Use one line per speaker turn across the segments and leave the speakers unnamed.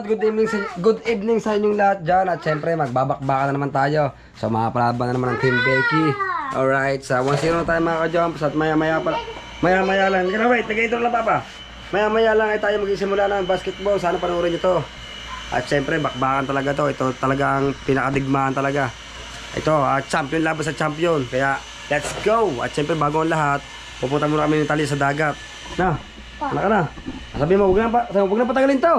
good evening sa inyong lahat dyan. At syempre, magbabakbaka na naman tayo. So, makapalaban na naman ng Team Becky. Alright, sa 1-0 na tayo mga ka-jumps. At maya-maya lang. Wait, nag-intro lang papa. Maya-maya lang ay tayo magsisimula ng basketball. Sana panoorin nyo to. At syempre, bakbakan talaga to. Ito talagang pinakadigmaan talaga. Ito, champion laban sa champion. Kaya, let's go! At syempre, bago ang lahat, pupunta muna kami ng tali sa dagat. Na, ano ka na? Sabi mo, huwag na patagalin to.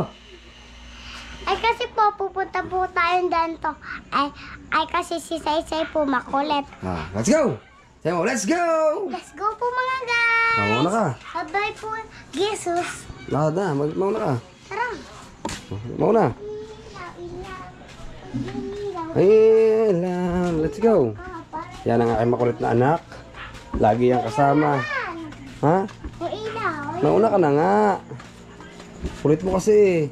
Ay kasi po, pupunta po tayo dito. Ay kasi si Saysay po makulit.
Let's go! Sabi mo, let's go!
Let's go po mga guys!
Mauna ka.
Bye po, Jesus.
Mauna ka.
Tara.
Mauna. Let's go. Yan ang aking makulit na anak. Lagi yang kasama. Ha? Mauna ka na nga. Kulit mo kasi.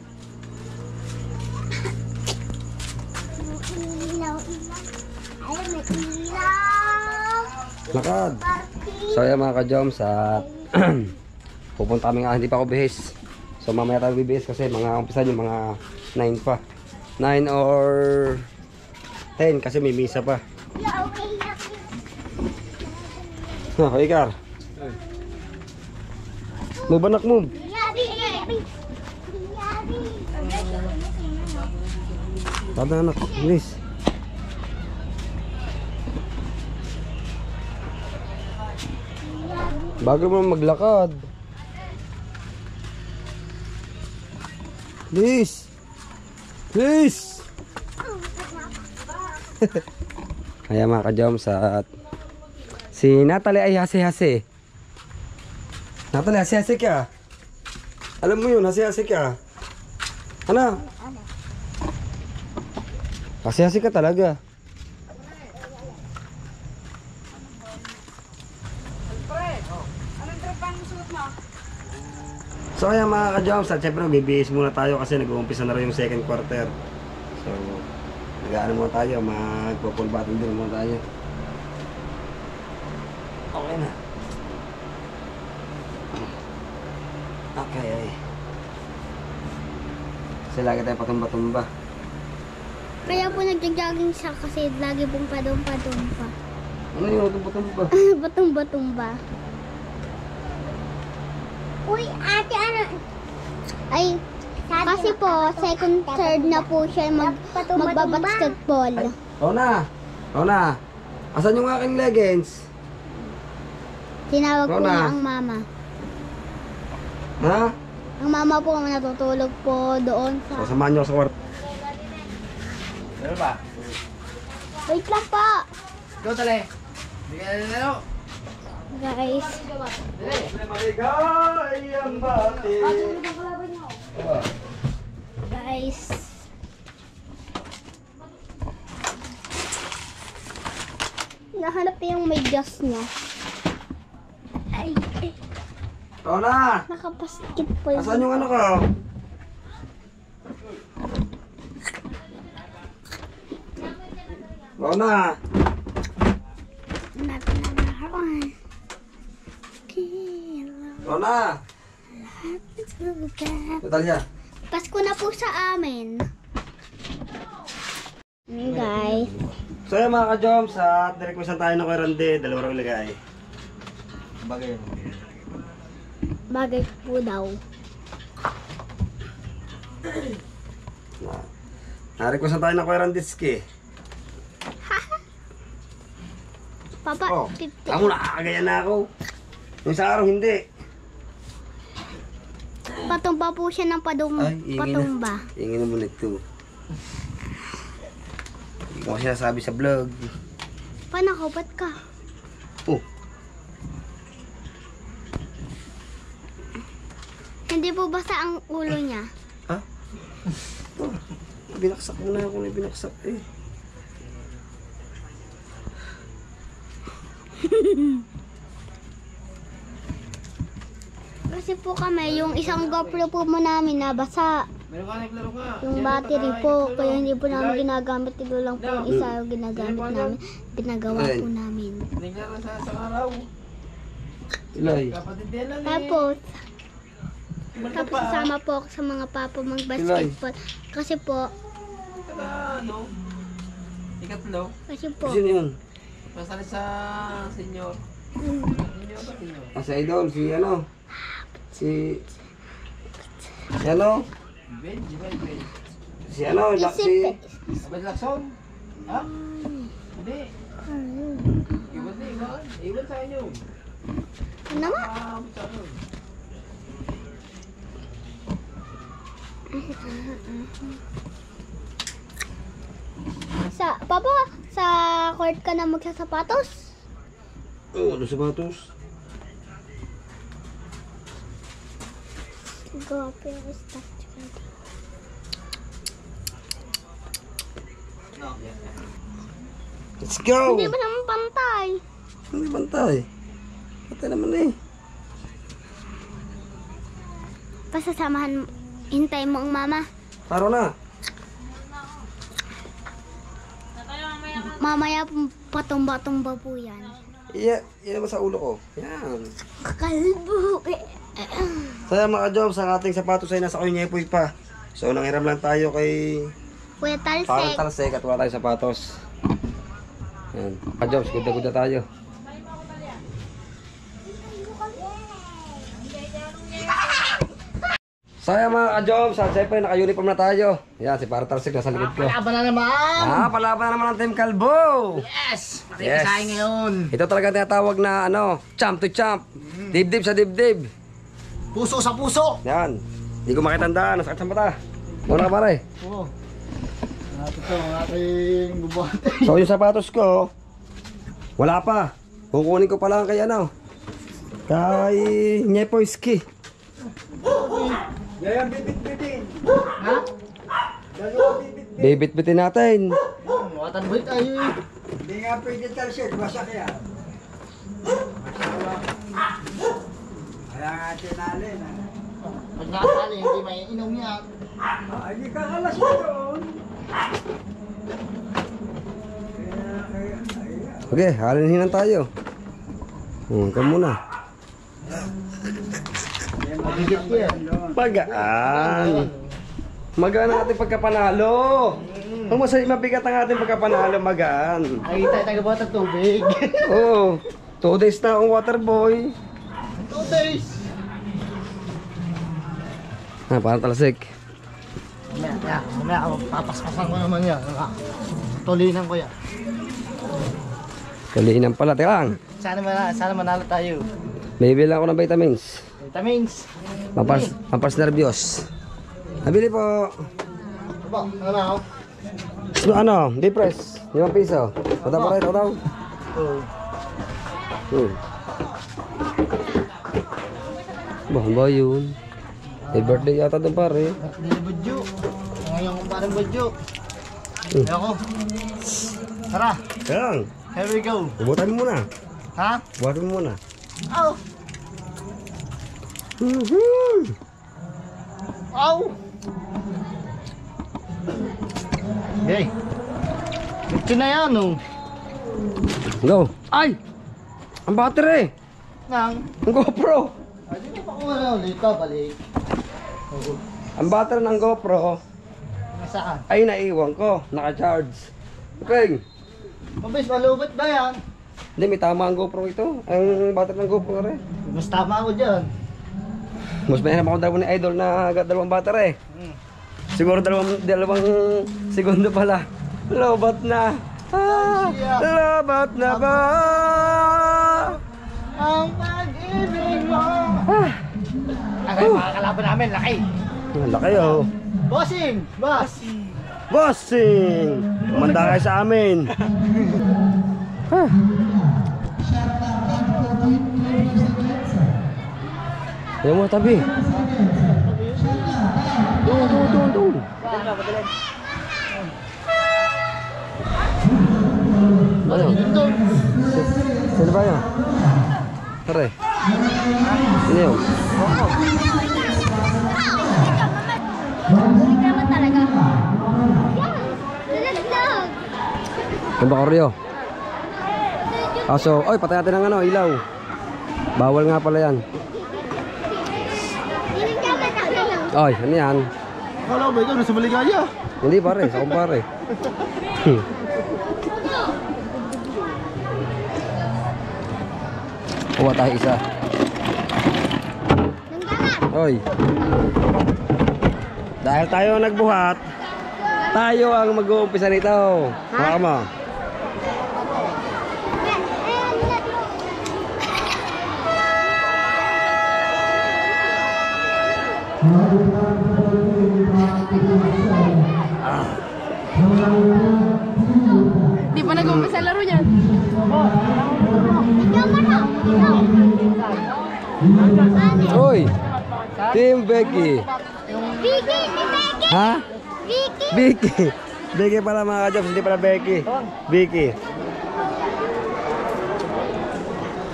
Lakad. So yan mga ka-joms at pupunta kami nga, hindi pa ako bihis. So mamaya tayo bibihis kasi mga umpisa yung mga 9 pa. 9 or 10 kasi may misa pa. Ikar. Move anak, move. Tada anak, please. Bago mo maglakad. Please. Please. Kaya mga ka-joms at si Natalie ay hasi-hasi. Natalie, hasi-hasi ka. Alam mo yun, hasi-hasi ka. Ano? Hasi-hasi ka talaga. So ayan mga ka-joms at syempre bibihis muna tayo kasi nag-uumpisa na rin yung second quarter. So nag-ano muna tayo, magpo-full battle din muna tayo. Okay na. Okay ay. Kasi lagi tayo patumba-tumba.
Kaya po nagja-jogging siya kasi lagi pong padumpa-dumpa.
Ano yung patumba-tumba?
Batumba-tumba. Uy, ate ano? Ay, kasi po, second, third na po siya magbabasketball.
Rona, asan yung aking leggings?
Tinawag po
Rona.
niya ang mama.
Ha?
Ang mama po natutulog po doon sa...
So, samahan nyo sa kwarto.
Ano ba?
Wait lang po!
Go, tali. Hindi ka nalaro.
Guys. Guys. Nahanap yung may gas niya. Ay.
Rona!
Nakabasketball.
Asan yung ano ko? Rona! Rona! Natalia!
Pasko na po sa amin. Guys.
So yun mga ka-joms at nirequestan tayo ng kay Randy. Dalawa raw ilagay.
Bagay.
Bagay po daw.
Na-requestan tayo ng kay Randiski.
Papa,
Oh,
50.
tamo nakakagaya na ako. Yung sa araw hindi.
Patumba po siya ng patumba.
Ingin na muna ito. Hindi ko sinasabi sa vlog.
Panakabat ka.
Oh,
Hindi po basta ang ulo niya.
ha? Oh, binaksak mo na ako na binaksak eh.
Kasi po kami, yung isang GoPro po mo namin nabasa.
Meron ka naglaro ka.
Yung battery po, kaya hindi po namin ginagamit. Ito lang po yung isa yung ginagamit namin. Pinagawa po namin.
Naglaro sa araw.
Ilay.
Kapatid din lang eh.
Tapos, Tapos sasama po ako sa mga papa mag-basketball. Kasi po,
Ano? Ikatlo.
kasi po,
Sino yun?
Masali sa senior.
mm,
Senior ba senior?
Si Idol, si ano? Si ano?
Ben, di ba Ben?
Si ano?
isip,
Abad Lacson? Ha? Hindi. Iwan na, iwan. Iwan sa inyo.
ano nga?
Sa ano?
Papa, sa court ka na magsasapatos?
Oh, ano sapatos?
Go, pero start.
Let's go!
Hindi ba naman pantay?
Hindi bantay. Patay naman eh.
Pasasamahan, hintay mo ang mama.
Paro na.
Mamaya patumba-tumba po yan.
Iya, iya naman sa ulo ko. Yan.
Kalbo.
Saya mga jobs, ang ating sapatos ay nasa kunyepoy pa. So nanghiram lang tayo kay
Kuya
parang
Talsek.
talsek at wala tayong sapatos. Yan. Mga jobs, guda-guda tayo. Saya mga ka-jobs, at syempre naka-uniform na tayo. Yan, si Parang Talsik nasa likod ko.
Palaban na naman!
Palaban na naman ang Team Kalbo!
Yes! Pati
Yes.
kasahin ngayon.
Ito talaga tinatawag na ano, champ to champ. Dibdib sa dibdib.
Puso sa puso!
Yan. Hindi ko makitandaan. Nasakit sa mata. Muna ka pare.
Oo. Ito ang ating bubuhante.
So yung sapatos ko, wala pa. Kukunin ko pa lang kay ano. Kay Nyepoyski.
Yan, bibit-bitin. Ha?
Bibit-bitin natin.
Watan buhit tayo eh.
Hindi nga pwede talsik, wasak yan. Kaya nga tinalin.
Pag nakasali, hindi may inom yan.
Hindi ka kalas doon.
Okay, halininan tayo. Ikaw muna.
Magigit ko yan.
Magaan. Magaan ang ating pagkapanalo. Ang masaya mabigat ang ating pagkapanalo, magaan.
Nakita tayo ba ng tubig?
Oo. 2 days na akong water boy.
2 days!
Parang Talsik.
Mamaya ako, papaspasan ko naman yan. Tulinan ko yan.
Kaliinan pala. Teka lang.
Sana manalo tayo.
Bibili lang ako ng vitamins.
Vitamins.
Pampers nervyos. Nabili po.
Aba, ano na ako?
Ano? Depress. 5 piso. Tata pa rin. Tataw.
Oo.
Ba yun? May birthday yata doon pare.
Hindi budyo. Ngayon kung parang budyo. Ako. Tara,
Kaya lang.
here we go.
Bubutan mo muna.
Ha?
Bubutan mo muna.
Oh! Oh! Okay. Ito na yan, oh.
Go. Ay! Ang battery!
Nang.
Ang GoPro!
Ay, di ba ako na ulit ka, balik. Oh.
Ang battery ng GoPro
Nasaan?
ay naiwan ko. Naka-charge. Peng!
Mabis, malubot ba yan?
Hindi, may tama ang GoPro ito. Ang battery ng GoPro rin.
Mas tama ako dyan.
Mas mahinap ako dalawa ni Idol na dalawang battery. Siguro dalawang segundo pala. Lobat na. Lobat na ba?
Ang pag-ibig mo. Ay, mga kalaban namin, laki.
Ang laki oh.
Bossing! Boss!
Bossing! Kumanda kayo sa amin. Ayaw mo tabi. Doon. Ano? Sino ba yun? Tara. Sino yun?
Ulit naman talaga. Yan! Lalaglag!
Yung bakoryo. So, oy, patay natin ang ano, ilaw. Bawal nga pala yan.
Hindi naman
Oy, ano yan?
Akala ko ba ikaw nasa Maligaya?
Hindi pare, sa kumpare. Kuha tayo isa. Oy. Dahil tayo ang nagbuhat, tayo ang mag-uumpisa nito. Baka mo.
Di pa nag-umpisa laro niyan.
Oy. Team Becky.
Vicky! Si Becky!
Ha?
Vicky!
Becky. Becky pala mga ka-jobs, hindi pala Becky. Becky.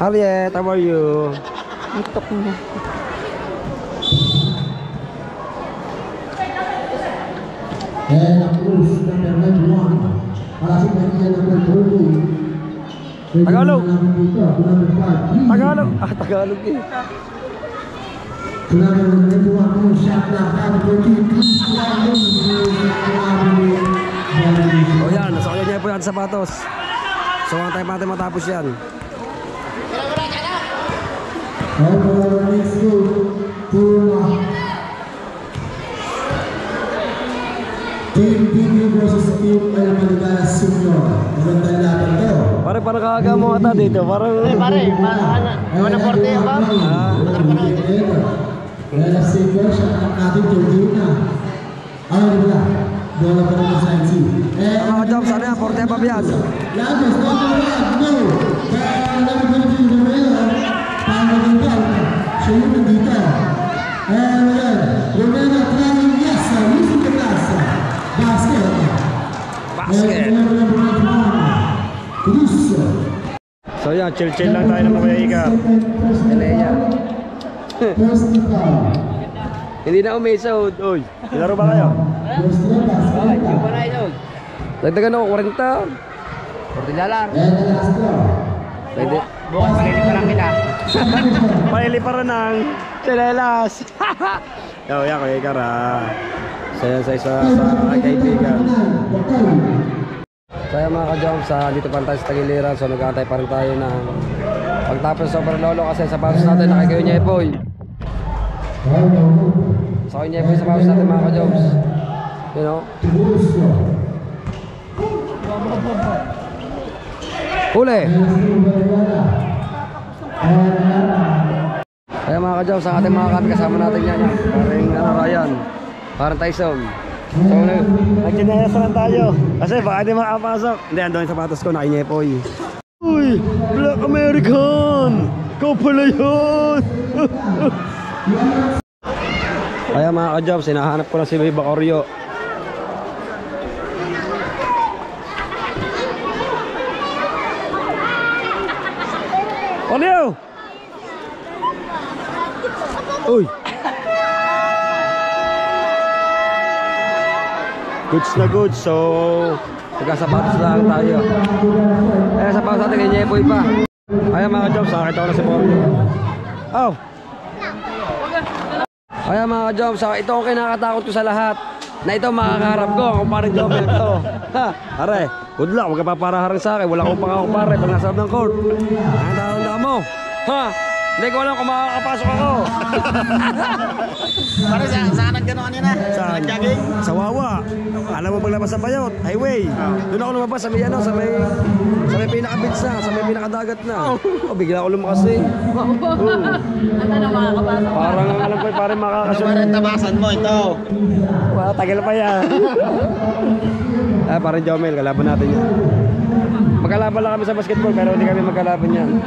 Harriet, how are you?
Antok mo.
And approves number 91. Passing by number 30.
Tagalog.
Number 5.
Tagalog. Ah, Tagalog eh.
Number 91. Shot na
O yan, nasa kanya niya po yan sapatos. So, ang tayo natin matapos yan.
Let's go to Team Pinky versus Team El Maligaya Senior. Magandang laban to.
Pare, parang kakaga mo ata dito. Parang...
Pare, ano porte ba?
LFC version ang ating Georgina. Ano ba? Bola pa naman sa NC.
Mga ka-jobs, ano yan? Forte pa yan.
Labas, number 1, no. Number 22, Romero. Pangalaman pa. Siya yung nandito. Ayan, Romero trying, yes, using the glass. Basket.
Basket.
Cruz.
So yan, chill-chill lang tayo ng mga Ika. Eleya.
First foul.
Hindi na umisod. Uy, nilaro ba kayo?
First basket.
Hindi pa na ito.
Dagdagan ako, 40.
40 lang.
And the last foul.
Pwede.
Bukas malili pa lang kita.
Paili pa rin ng chinelas. Yo, yan, Kuya Ikar ha. Saya sa isa sa kaibigan. Kaya mga ka-jobs, dito pa tayo sa Tagiliran. So nag-aantay pa rin tayo ng pagtapos sa Super Lolo kasi sa pasos natin nakikayo niya Epoy. Sa niya Epoy sa pasos natin mga ka-jobs. You know? Huli! Kaya mga ka-jobs, ang ating mga kami kasama natin yan. Parang ano, Ryan. Parang Tyson. So, nagkinayas lang tayo. Kasi baka hindi makapasok. Hindi, andun yung sapatos ko, nakinyepoy. Uy! Black American! Ikaw pala yun! Kaya mga ka-jobs, hinahanap ko na si Baby Bacoryo. Oreo! Uy! Goods na goods, so nagkasapatos lang tayo. Eh, sapatos natin kay Nyepoy pa. Kaya mga ka-jobs, nakita ko na si Borneo. Oh! Kaya mga ka-jobs, ito ang kinakatakot ko sa lahat. Na ito makakaharap ko, kung parang Jomel to. Ha! Are, good luck, huwag ka paparaharang sa akin. Wala akong pangakupare pag nasa loob ng court. Ang tatanda mo. Ha! Hindi ko alam kung makakapasok ako.
Pare, saan ang gano'n kanina?
Saan?
Jogging?
Sa Wawa. Alam mo paglabas sa Bayot, highway. Doon ako lumabas sa may ano, sa may pinaka-beach na, sa may pinaka-dagat na. Oh, bigla ako lumakas eh.
Ano na makakapasok?
Parang alam ko, parang
Ano
makakasunod.
ba rin tabasan mo ito?
Wow, tagal pa yan. Parang Jomel, kalaban natin yan. Magkalaban lang kami sa basketball, pero hindi kami magkalaban yan.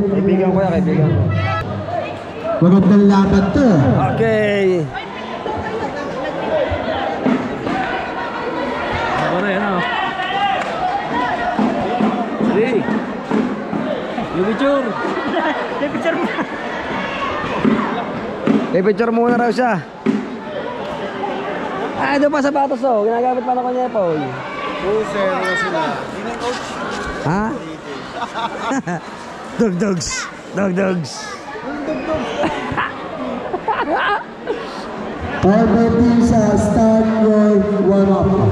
Kaibigan ko yan, kaibigan ko.
Magandang laban to.
Okay.
Ako na yan ah.
Sige. Yung picture. Picture muna raw siya. Ah, doon pa sa batos oh. Ginagamit pa na ko niya po.
Seryo sila.
Ha? Dog dogs.
All the teams start your warm-up.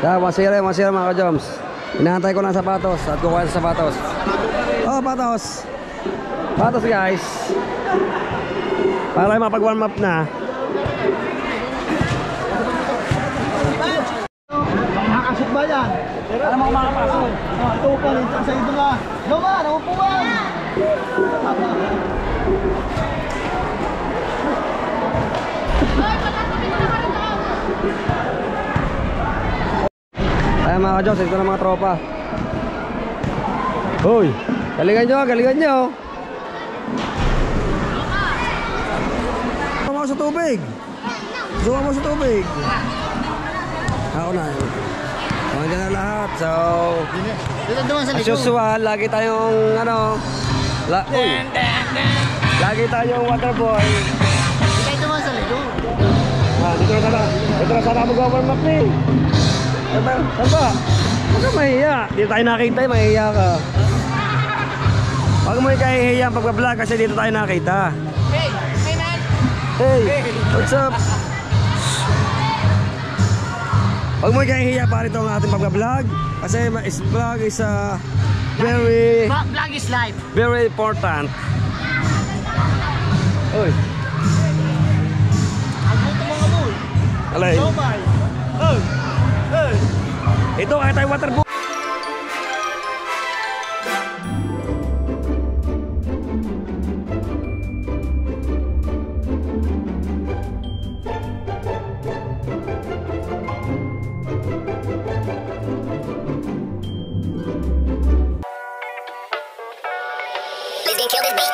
Yeah, 1-0 mga ka-Joms. Inahantay ko ng sapatos at kukuha sa sapatos. Oh, patos. Patos guys. Para mapag-warm up na.
Makakasok ba yan? Alam mo kung makakasok. Ito pa rin sa ito nga. Loma, naupuan.
Ay mga ka-Joms, ito na mga tropa. Hoy, galingan nyo, galingan nyo. Suka mo sa tubig. Suka mo sa tubig. Ako na. Nandiyan na lahat. So, as usual, lagi tayong lagi tayong water boy.
Ito naman sa likod.
Dito na sana mag-warm up ni. Saba? Huwag ka mahiya. Dito tayo nakita, mahiya ka. Huwag mo ikahihiya ang pagbablog kasi dito tayo nakita. Hey, what's up? Huwag mo ikahihiya pa rito ang ating pagbablog kasi vlog is very...
Vlog is life.
Very important. Oy. Alay. Ito ay tayo water boy.
Please don't kill this beat.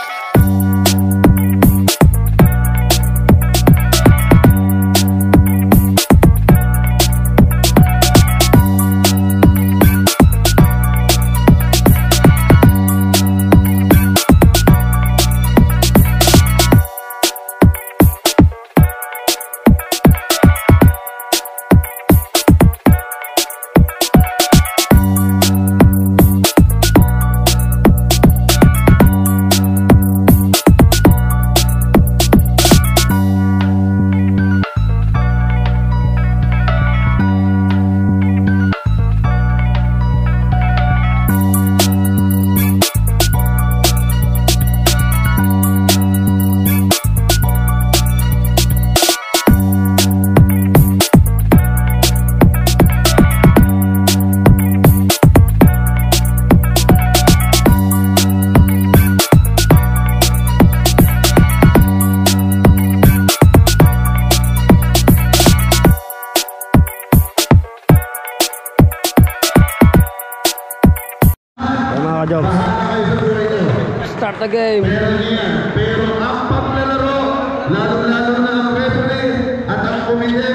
Jobs. Start the game.
Pero ang paglalaro, lalo-lalo na ang referee at ang komite,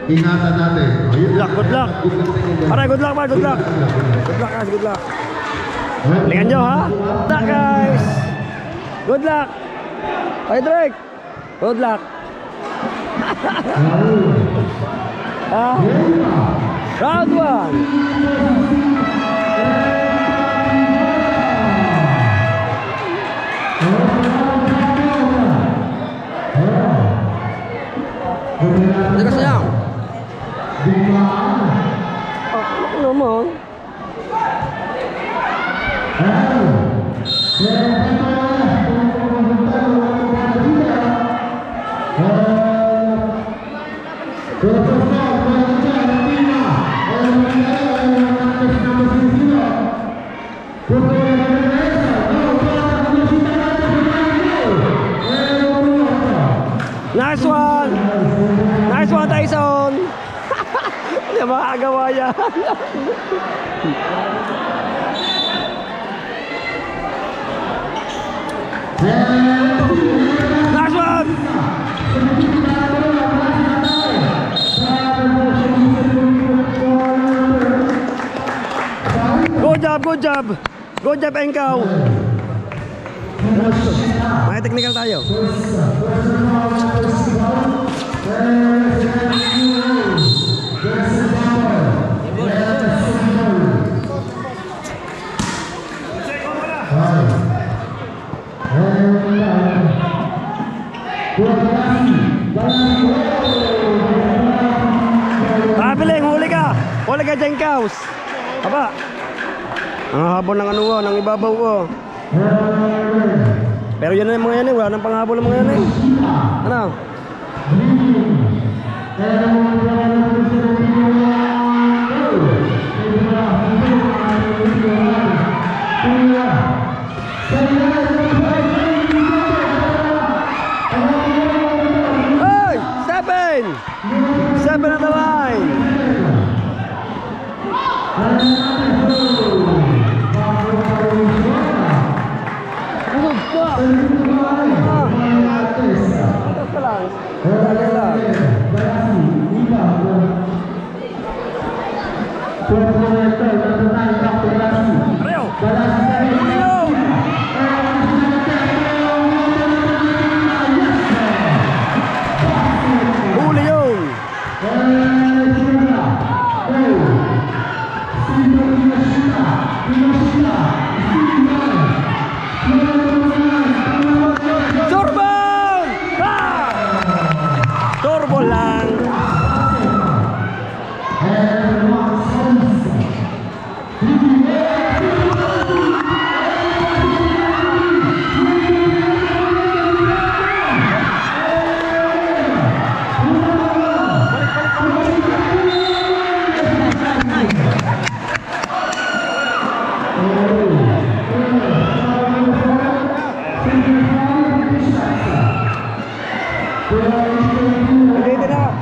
ingatan natin.
Good luck, good luck. Aray, good luck, man, good luck. Good luck, guys, good luck. Lingan nyo, ha? Good luck, guys. Good luck. Hey, Drake. Good luck. Round 1. Hindi ka sayang. Ano naman? Nice one! Nice one, Tyson! Hindi makagawa yan. Nice one! Good job, good job! Good job, Engkaw! May technical tayo. Wala ka dyan, Kaus. Aba. Ang habol ng ano, ng ibabaw ko. Pero yan na yung mga yan eh. Wala nang panghabol ng mga yan eh. Ano? Hey! Seven at the line! Huli yun! Turbol! Turbol lang!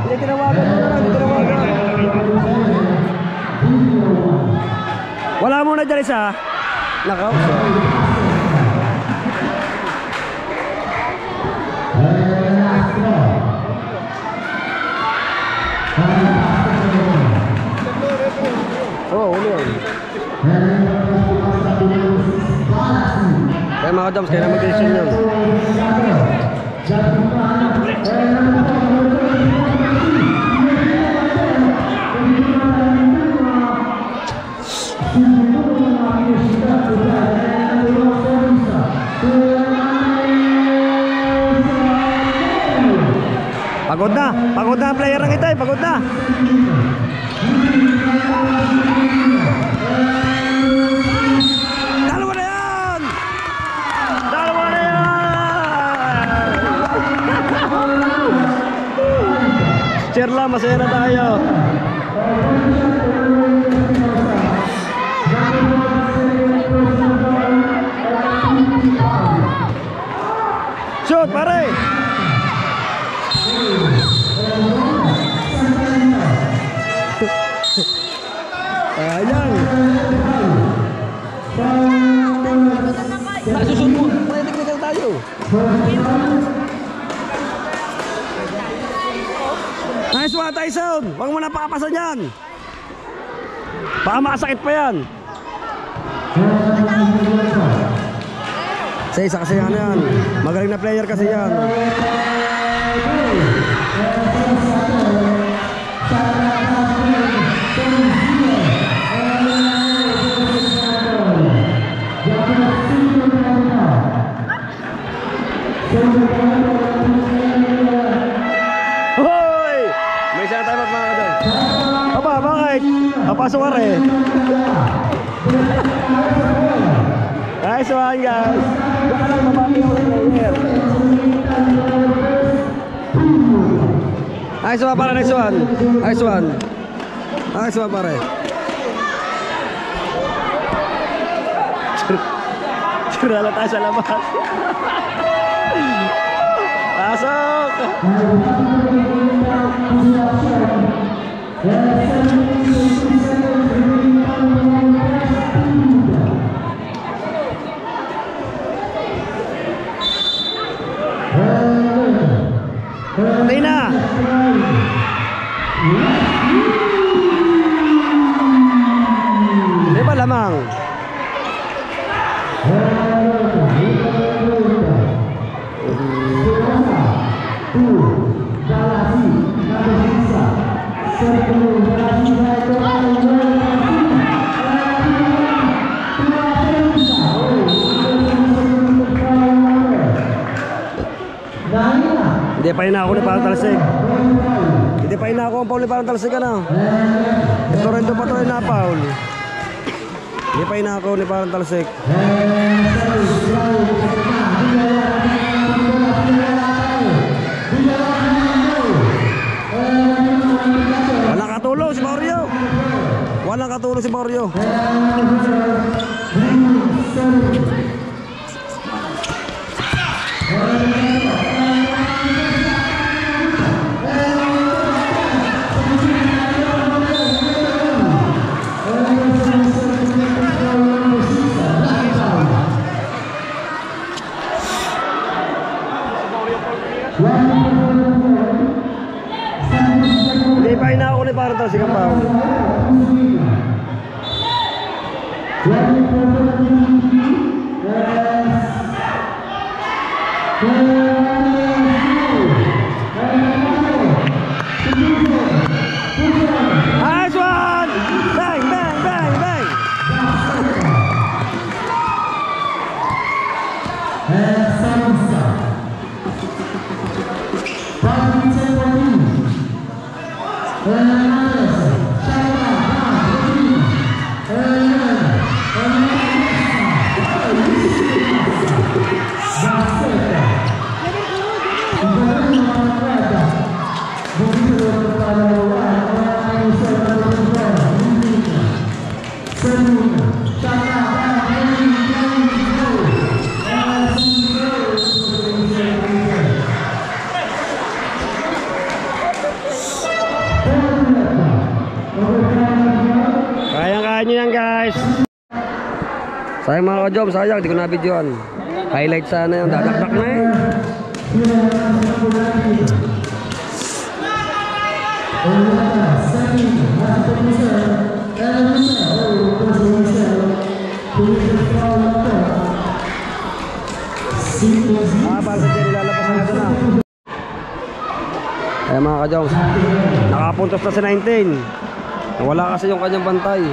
Hindi tinawagan mo na lang, hindi tinawagan. Wala muna dyan isa. Nakaw. Oh, huli yun. Kaya mga Joms, kaya na mag-decision yun. Pagod na ang player ng ito eh, pagod na. Dalawa na yan! Dalawa na yan! Cheer lang, masaya na tayo. Shoot, pare! Ayan. Nasusunod mo. May technical tayo. Nice one, Tyson. Huwag mo na pakapasan yan. Baka makasakit pa yan. Sa isa kasi ano yan. Magaling na player kasi yan. Hoy! May isa na tayo mga doon. Aba, bakit? Papasok ka rin. Nice one, guys. Baka lang mabati ako ng player. Nice one, pare. Nice one. Nice one. Nice one, pare. Tirala tayo sa labas. Pasok! Patay na! Di ba lamang? Hindi pa ina ako ni parang talsig. Hindi pa ina ako ang Paul ni parang talsig ano. Ito rin pa ito na foul. Hindi pa inako ni parang talsik. Walang katulong si Mario. Walang katulong si Mario. Hindi pa inako ni parang talsik ang foul. Nice one! Bang, bang, bang, bang! Kayang-kaya nyo yan, guys. Sayang mga ka-job, sayang, di ko na-videoan. Highlight sana yung dadakdak na eh. Para sa dyan, ilalabas na ito na. Kaya mga ka-job, nakapuntos na si 19. Wala kasi yung kanyang bantay.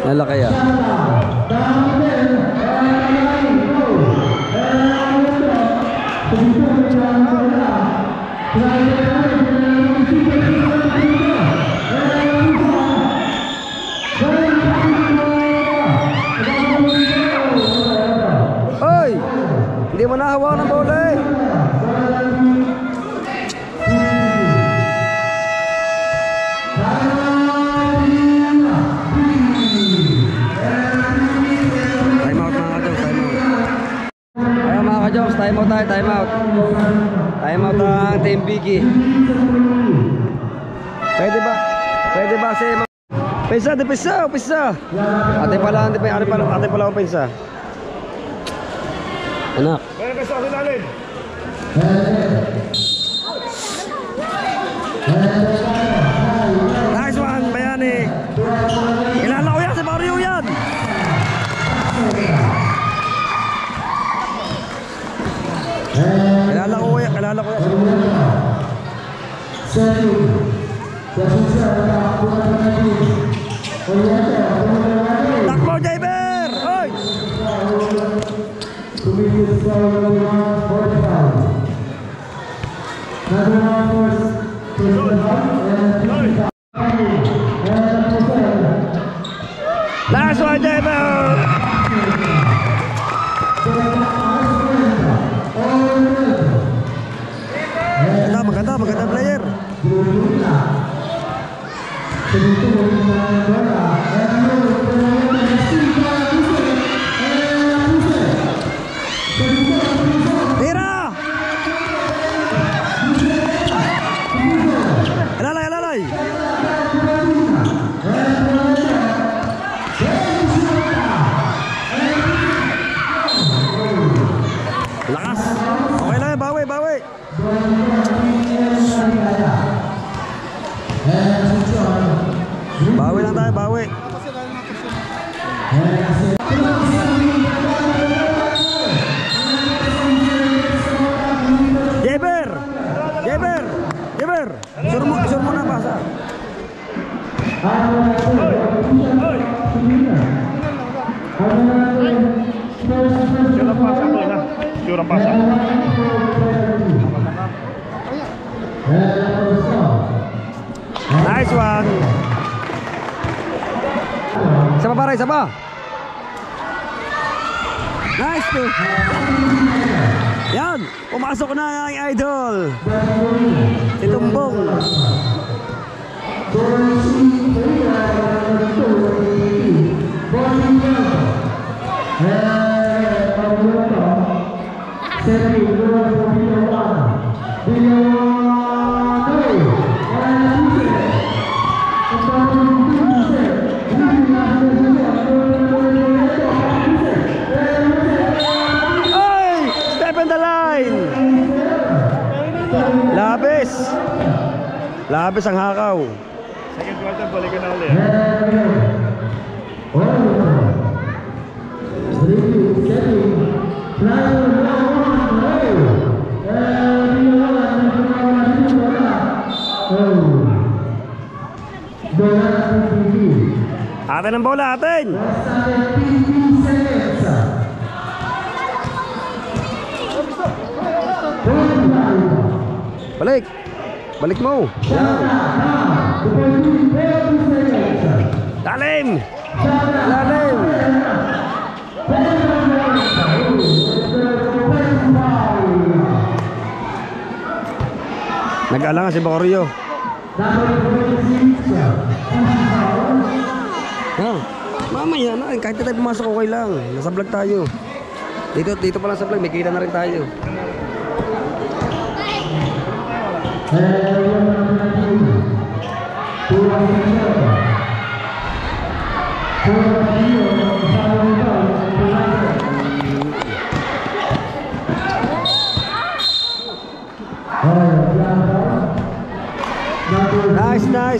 Wala kaya. Oy! Hindi mo nahawakan ng bola eh. Time out mga ka-Jones, time out. Ayaw mga ka-Jones, time out tayo, time out. Time out ang Team Biggie. Pwede ba? Pwede ba si Pensa, depisa, pisa. Ate pala ang pensa. Anak. Nice one, Bayani. Kilala ko yan, si Mario yan. Kilala ko yan si Mario. Takbo, Jayber! Hoy! Last one, Jayber! Maganda player. Tira! Elalay! Lakas! Okay lang, bawi! Bawi lang tayo, bawi. Jeber! Sur mo na basa.
Pintura pasa.
Nice one. Isa pa pare, isa pa. Nice to. Yan, pumasok na ang idol. Si Tumbong. Ay! Step in the line! Labis! Labis ang hakaw.
Second quarter, balikan na ulit.
Atin ang bola, atin! Balik! Balik mo! Yan! Lalim! Lalim! Nag-alangan si Bacorio. Mamaya na, kahit na tayo pumasok okay lang. Nasa vlog tayo. Dito pa lang sa vlog, may kita na rin tayo.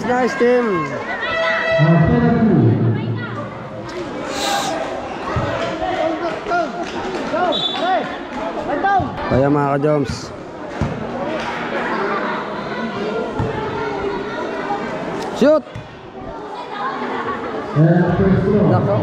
Nice team. Kaya mga ka-Joms. Shoot! Nako.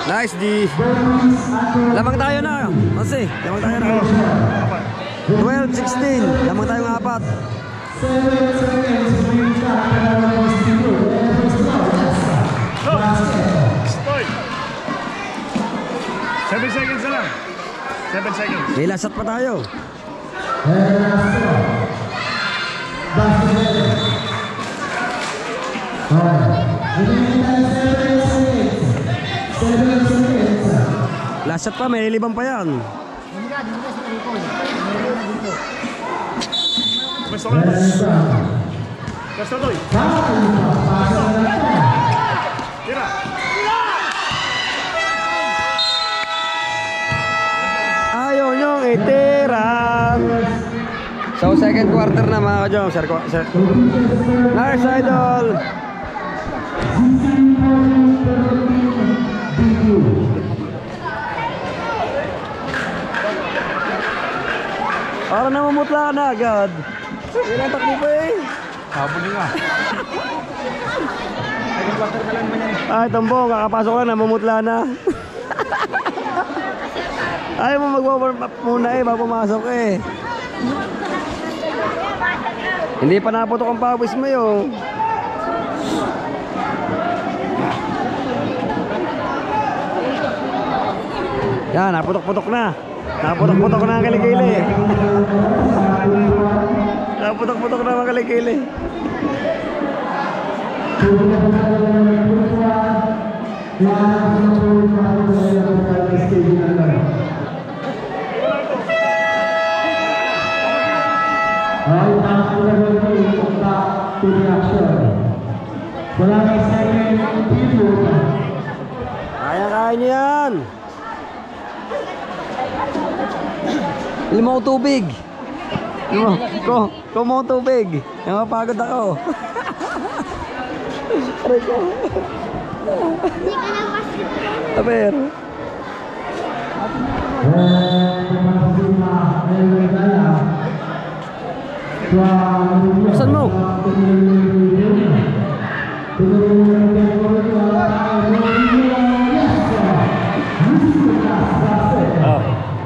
Nice D. Lamang tayo na. Kasi, lamang tayo na. 12-16. Lamang tayo ng apat.
7 seconds na lang. 7 seconds.
May last shot pa tayo. Last shot pa, may libang pa yan.
Basta ka na. Basta to. Tira.
Ayaw nyong itira. So second quarter na mga ka-Jom. Nice idol. Para namumutla ka na agad. Ilang takbo pa eh.
Habulin nga.
Ay, Tumbong, kakapasok lang, namumutla na. Ayaw mo mag-warm up muna eh, bago pumasok eh. Hindi pa naputok ang pawis mo yun. Yan, naputok-putok na. Naputok-putok na ang kilikili. Naputok-putok na ang kilikili.
to the action. Wala na second period.
Kaya nyo yan. Ilan mo tubig? Kumo tubig. Napapagod ako. Aray ko.
Hindi ka na basketball.
Aber. Saan mo? Oh,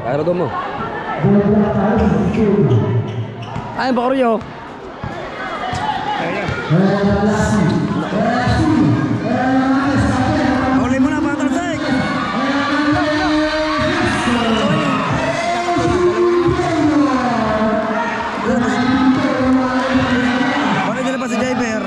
kaya doon mo. Ay, bakor nyo. Huli mo na, Patrasek. Huli nila pa si Jaiber.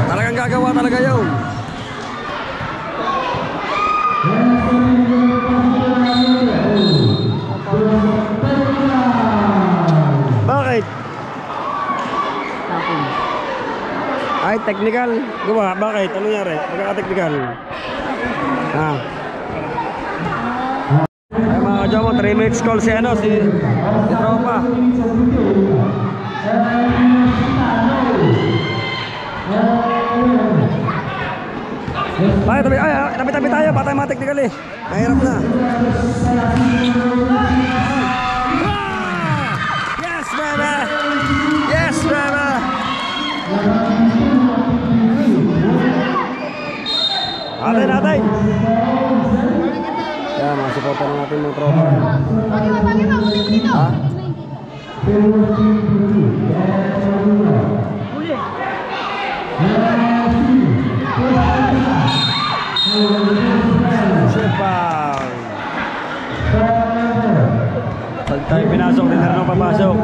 Talagang gagawa talaga yun. Bakit? Ay, technical. Gawa, bakit? Ano nangyari? Magkaka-technical. Ha? Ay mga kajomo, 3 minutes call si ano, si Tropa. Ay, tabi tayo, patay mga technical eh. Mahirap na. Yes, baby! Yes, baby! Atay! Yan, mga supporter na natin mga tropa. Ha? Sipaw. Pag tayo pinasok, din na rin ang papasok.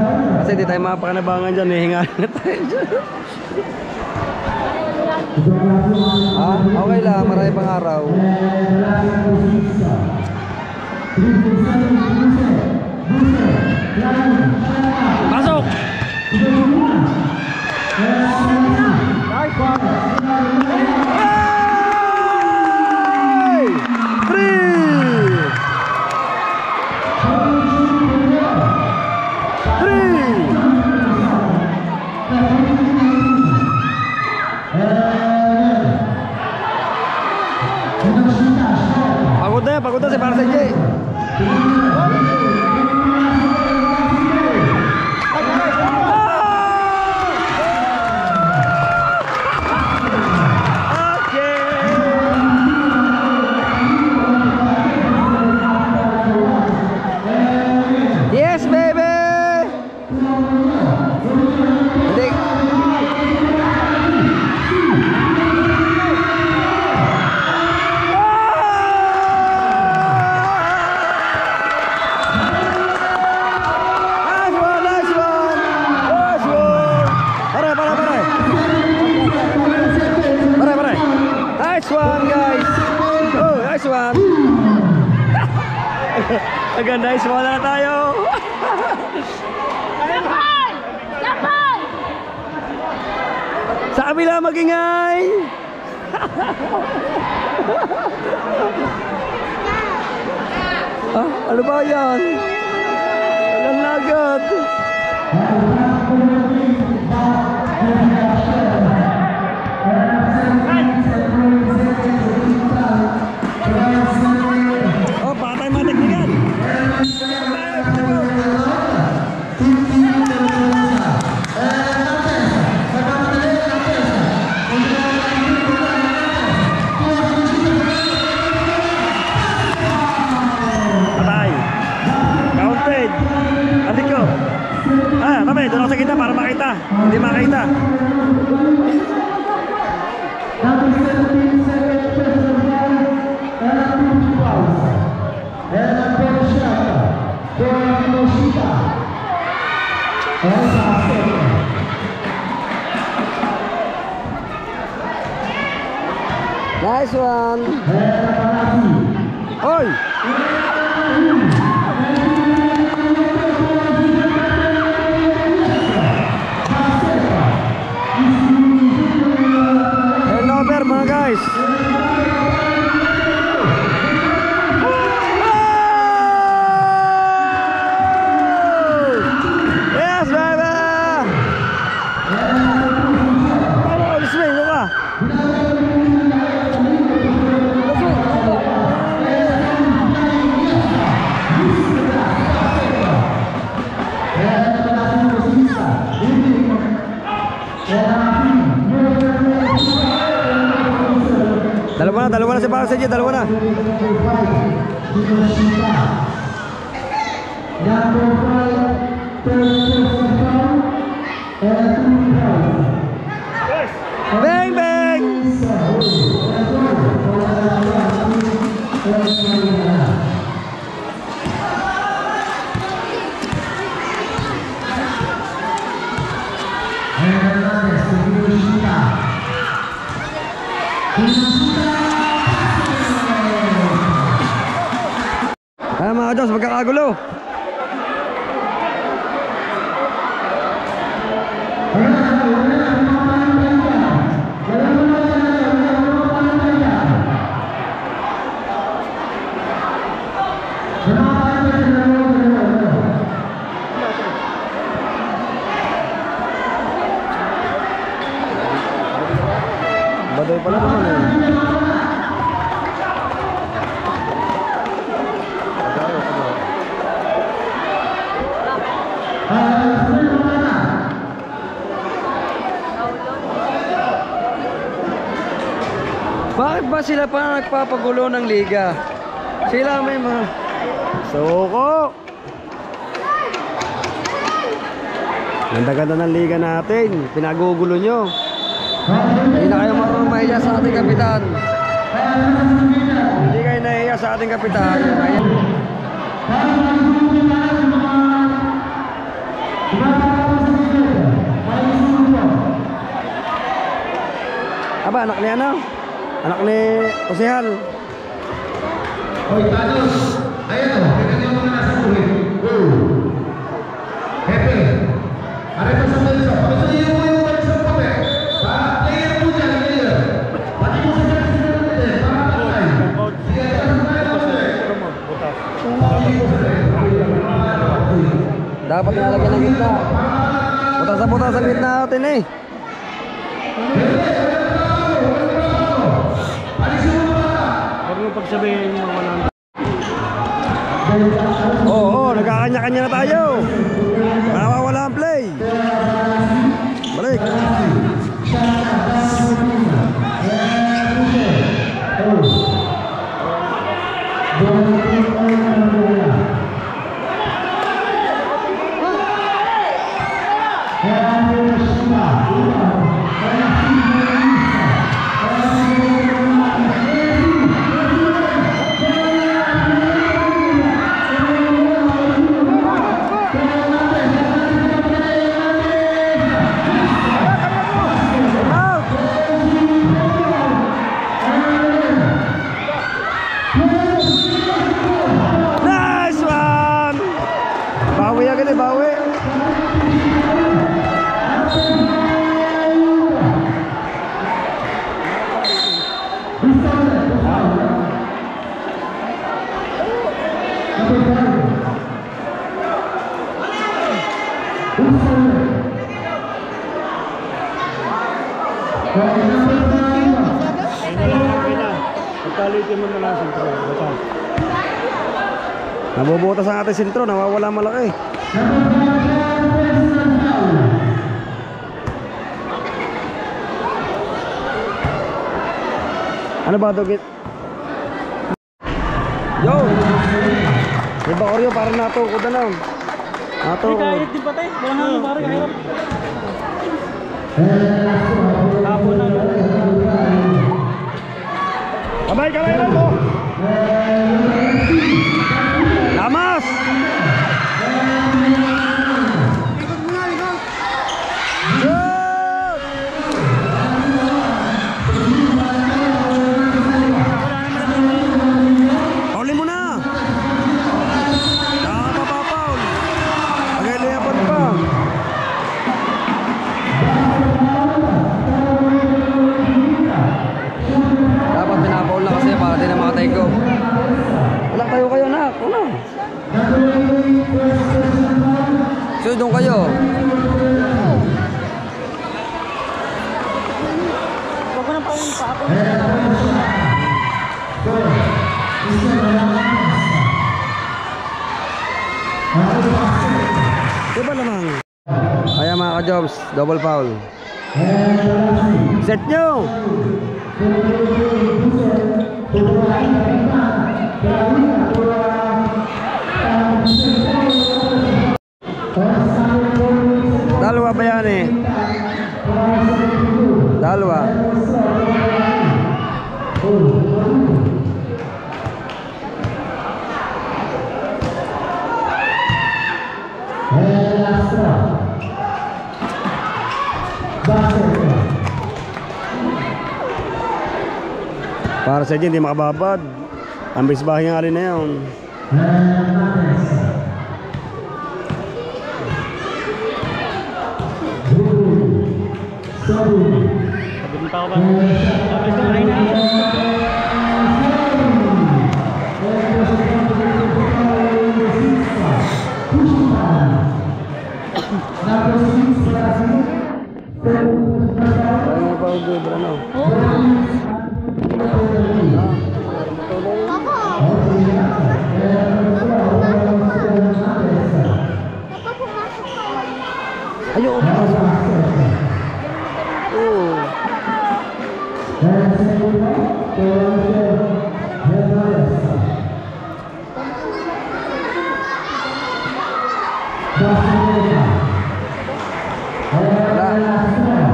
Kasi di tayo mapakanabangan dyan, hinga na tayo dyan. Ah, okay lang, marami pang araw. Pasok! Pagod na si Parsen J. Yes, baby! Hindi. Agad nice one na tayo. Sa kabila magingay. Ah, ano ba yan? Walang lagat. Oh, patay mga teknikan. Patay. Counted. Adik ko. Ah, tabi, doon ako sa kita para makita. Hindi makita. Nice one. Hoy! Turnover mga guys. Yes, baby! Oh, swing ka. Dalawa na si Parang Sergio, dalawa na. Bang bang! Ayan mga Diyos, magkakagulo. Baday pala naman eh. Bakit ba sila pa nagpapagulo ng liga? Sila may mga suko. Ganda-ganda ng liga natin. Pinagugulo nyo. Hindi na kayo marunong mahiya sa ating kapitan. Hindi kayo nahiya sa ating kapitan. Aba, anak ni ano? Anak ni Kusihal.
Hoy, Tados! Ayan o, tingnan niyo mga nasa kulit. Hepe, aray pa sa bansa. Pakisunin mo yung bansa pa, pe. Para player mo dyan, player. Pati mo sa dyan, sila natin, eh. Para patay. Siya, saan tayo natin, eh.
Dapat nalagyan ng gitna. Butas ang gitna natin eh.
Pagsabihin mo naman.
Oo, nagkakanya-kanya na tayo. Nawawala ang play. Balik.
Pagkalitin mo na lang sentro.
Nabubutas ang ating sentro, nawawala malaki. Ano ba dugit? Yo! Di ba Oreo parang natukod na lang? Natukod.
Kahit di patay, walang hangin parang kahit. Tapon na.
Kamay lang mo!
Lamas! Shoot! So, doon kayo.
Huwag ko na pa yung papo.
Diba naman? Kaya mga ka-jobs, double foul. Set nyo! Dalawa ba yan eh? Dalawa. Para sa inyo, hindi makababad. Ang bisbahin nga rin na yun.
Sabihin pa ako ba? Sabi ko, ay na.
Ano pa ang dubra no? Ayo,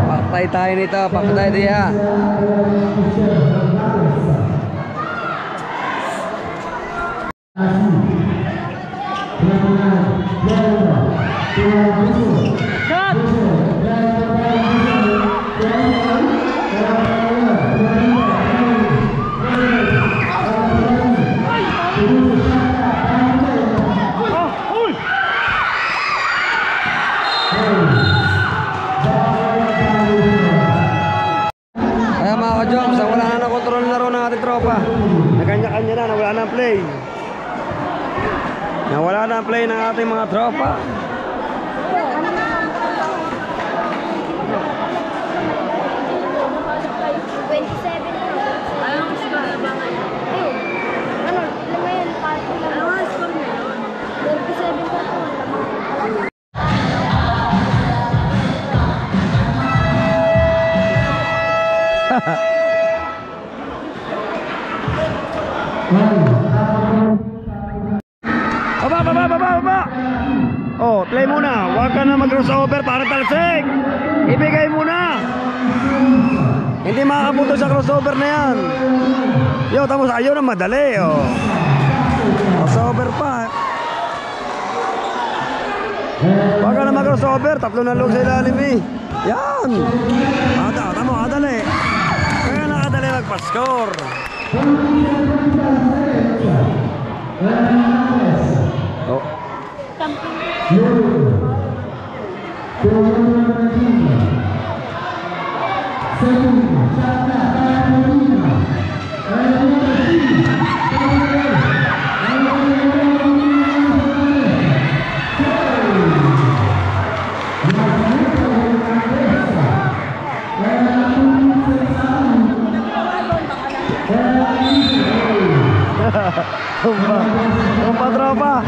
paktay tayo nito, paktay diya. Kaya mga ka-jobs, wala na ng kontrol na rin ng ating tropa. Nagkanya-kanya na, nawala na ang play. Nawala na ang play ng ating mga tropa. Baba! Oh, play muna. Huwag ka na mag-crossover para talsik. Ibigay muna. Hindi makakapunto sa crossover na yan. Yo, tapos ayaw na madali. Oh. Crossover pa. Huwag ka na mag-crossover. Tatlo na loob sa ilalim eh. Yan. Tama, adali. Kaya nakadali magpa-score. Oh. Tumpa tropa.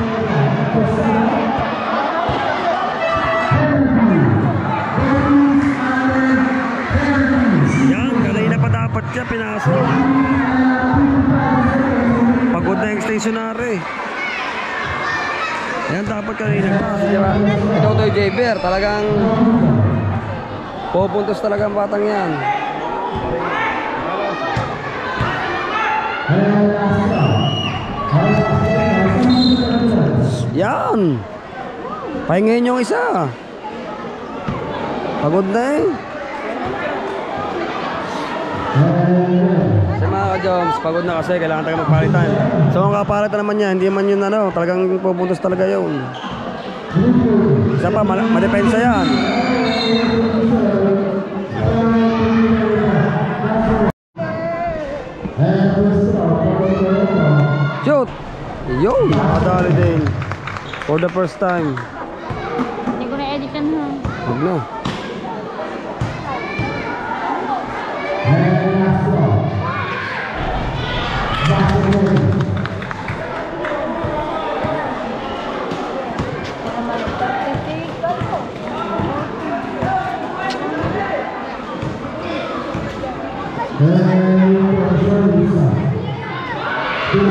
Yan, kanina pa dapat siya pinasok. Pagod na yung stationary. Yan dapat kanina pa. Diba? Ikaw to Jaber, talagang pupuntos talaga ang batang yan. Yan. Pahingayin yung isa. Pagod na eh. Sa mga ka-joms, pagod na kasi kailangan tayo magpalitan. So kung kapalitan naman niya, hindi man yun ano, talagang pupuntos talaga yun. Isa pa, madepensa yan. Shoot! Yun! Nakadali din. For the first time.
Hindi ko na-editan ha.
Huwag na.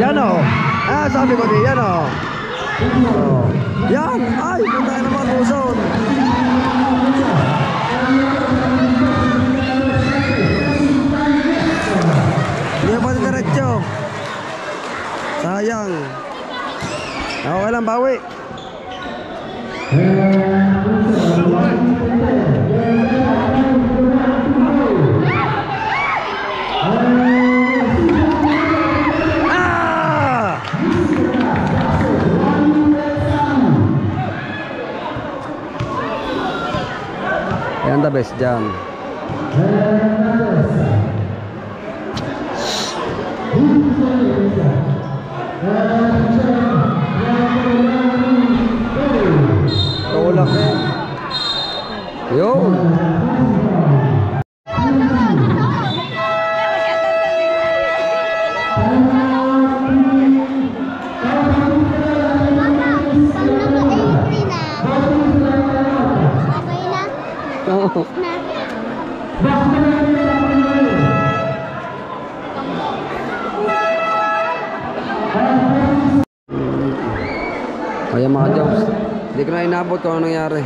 Yan o. Ah, sabi ko din, yan o. Oh. Yan! Ay, punta ka naman, Luzon. Hindi pa diretso. Sayang. Okay lang, bawi. Ah! Yan the best dyan. Tulak eh. Yun.
Okay na.
Ayan mga Joms. Hindi ko na inabot kung ano nangyari.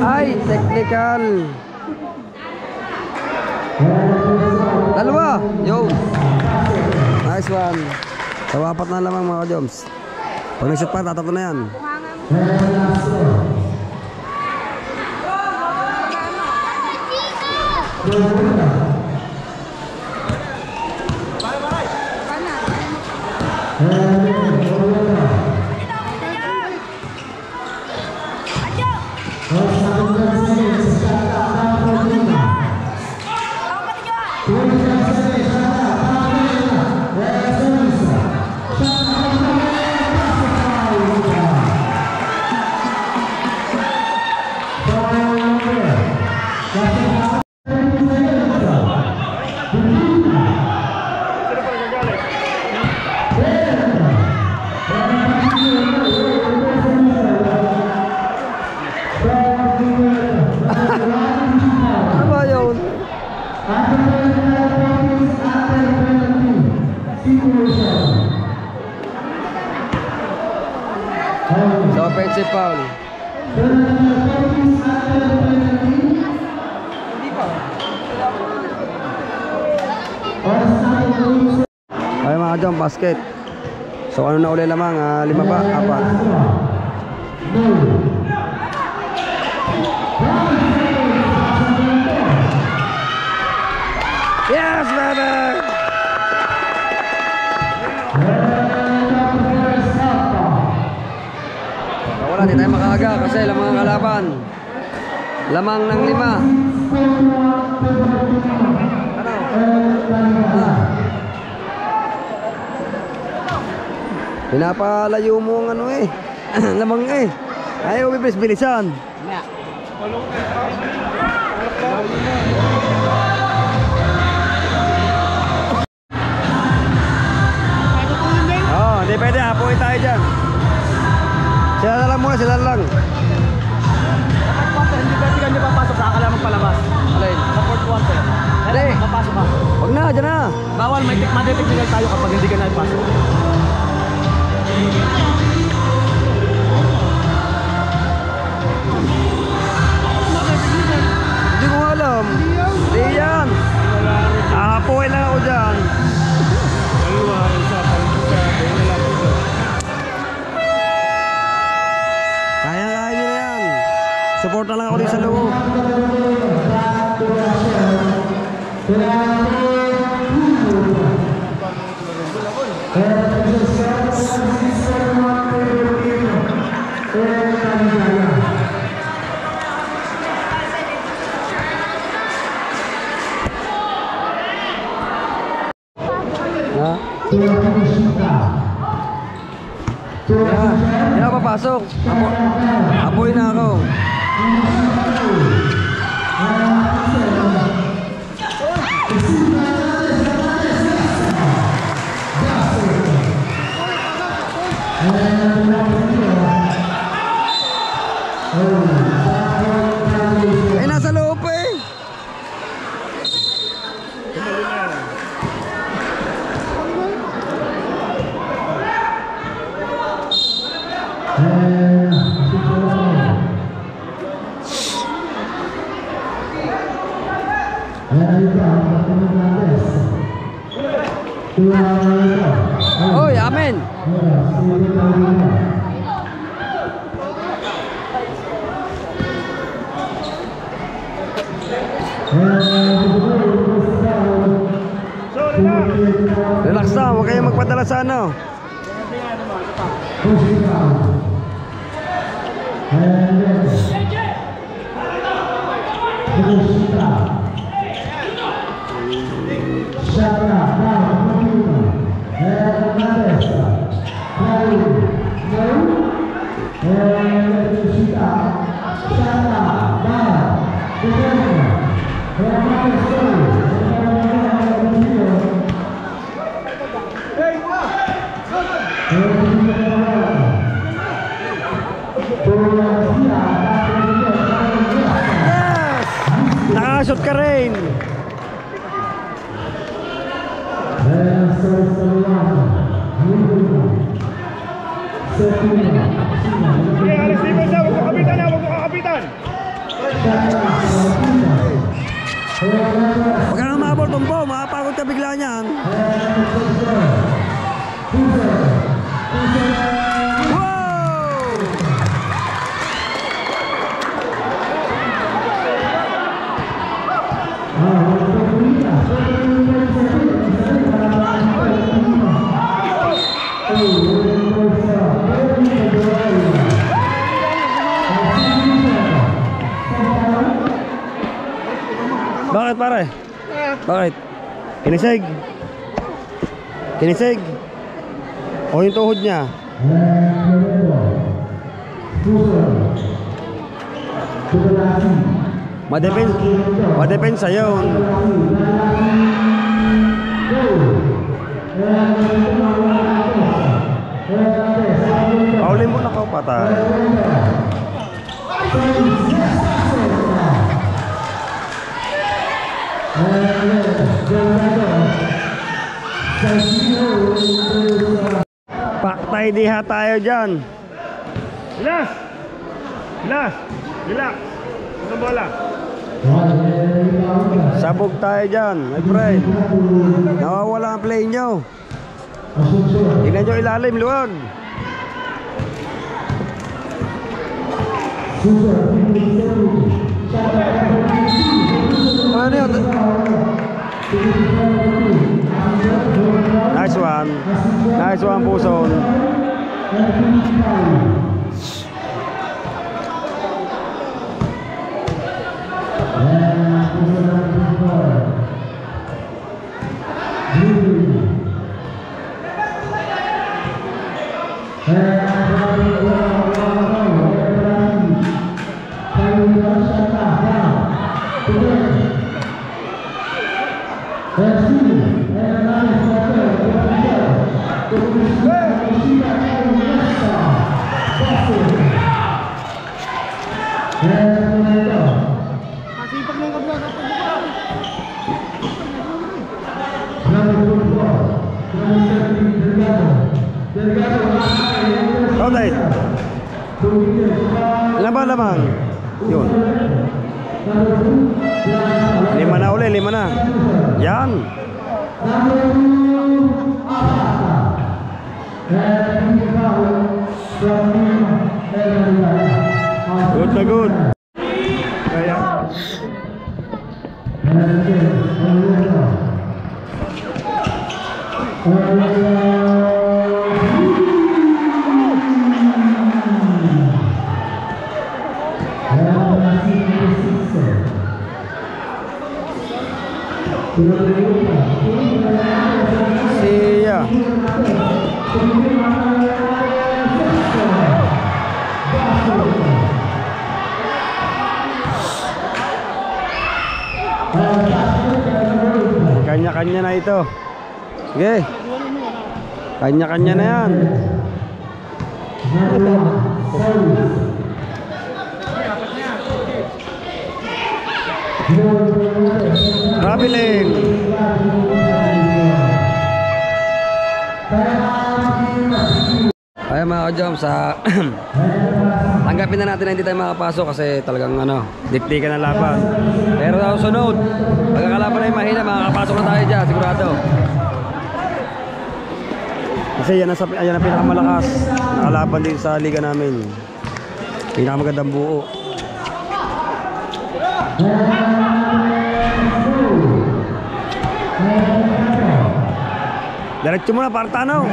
Ay, technical. Dalawa. Yo. Nice one. So, apat na lamang mga Joms. Pag nag-shoot pa, tatatlo na yan. Ano ba yun? So, offensive foul. Ay mga Jom, basket. So ano na uli lamang? 5 ba? 4. Yes, baby! Wala, di tayo makaaga kasi lamang ang kalaban. Lamang ng 5. Ano? Pinapalayo mo ang ano eh. Lamang eh. Ayaw bibilis-bilisan. Oh, hindi pwede. Apoy tayo dyan. Sila na lang muna, sila na lang.
Hindi pwede ka hindi papasok, saka ka lang magpalabas.
Alin?
Sa fourth quarter.
Hindi.
Papasok ka.
Huwag na, dyan na.
Bawal, may matitiknigal tayo kapag hindi ka na ipasok.
Hindi ko alam. Hindi yan. Apoy lang ako dyan. Kaya-kaya nyo na yan. Support na lang ako din sa loob. Hindi na papasok. Apoy na ako. Eh, nasa loob pa eh. Oy, amen. Relax na, huwag kayong magpadala sa ano. Yes! Nakashoot ka rin.
Sige, alis Steven sa, huwag mo kapitan na, huwag mo kakapitan.
Huwag ka nang mabol, Tumbo. Makapagod ka bigla niyan. Wow! Bakit pare? Bakit? Kinisig? Kinisig? O yung tuhod niya? Madepensa yun. Paulin mo na ka patay. Paktay diha tayo dyan.
Relax! Relax! Relax! Ano bola?
Sabog tayo dyan, my friend. Nawawala ang play nyo. Tingnan nyo ilalim, luwag. Ano yun? Nice one. Nice one, Puson. Outside. Laban. Yun. 5 na uli, 5 na. Yan. Good na good.
Kaya.
Siya. Kanya-kanya na ito. Sige. Kanya-kanya na yan. Traveling. Ayan mga ka-jump, sa tanggapin na natin na hindi tayo makapasok kasi talagang diktikan ang laban. Pero sa sunod, pagkakalaban na yung mahina, makakapasok na tayo dyan, sigurado. Kasi yan ang pinakamalakas na kalaban din sa liga namin. Pinakamagandang buo. Diretso mo na, Partano.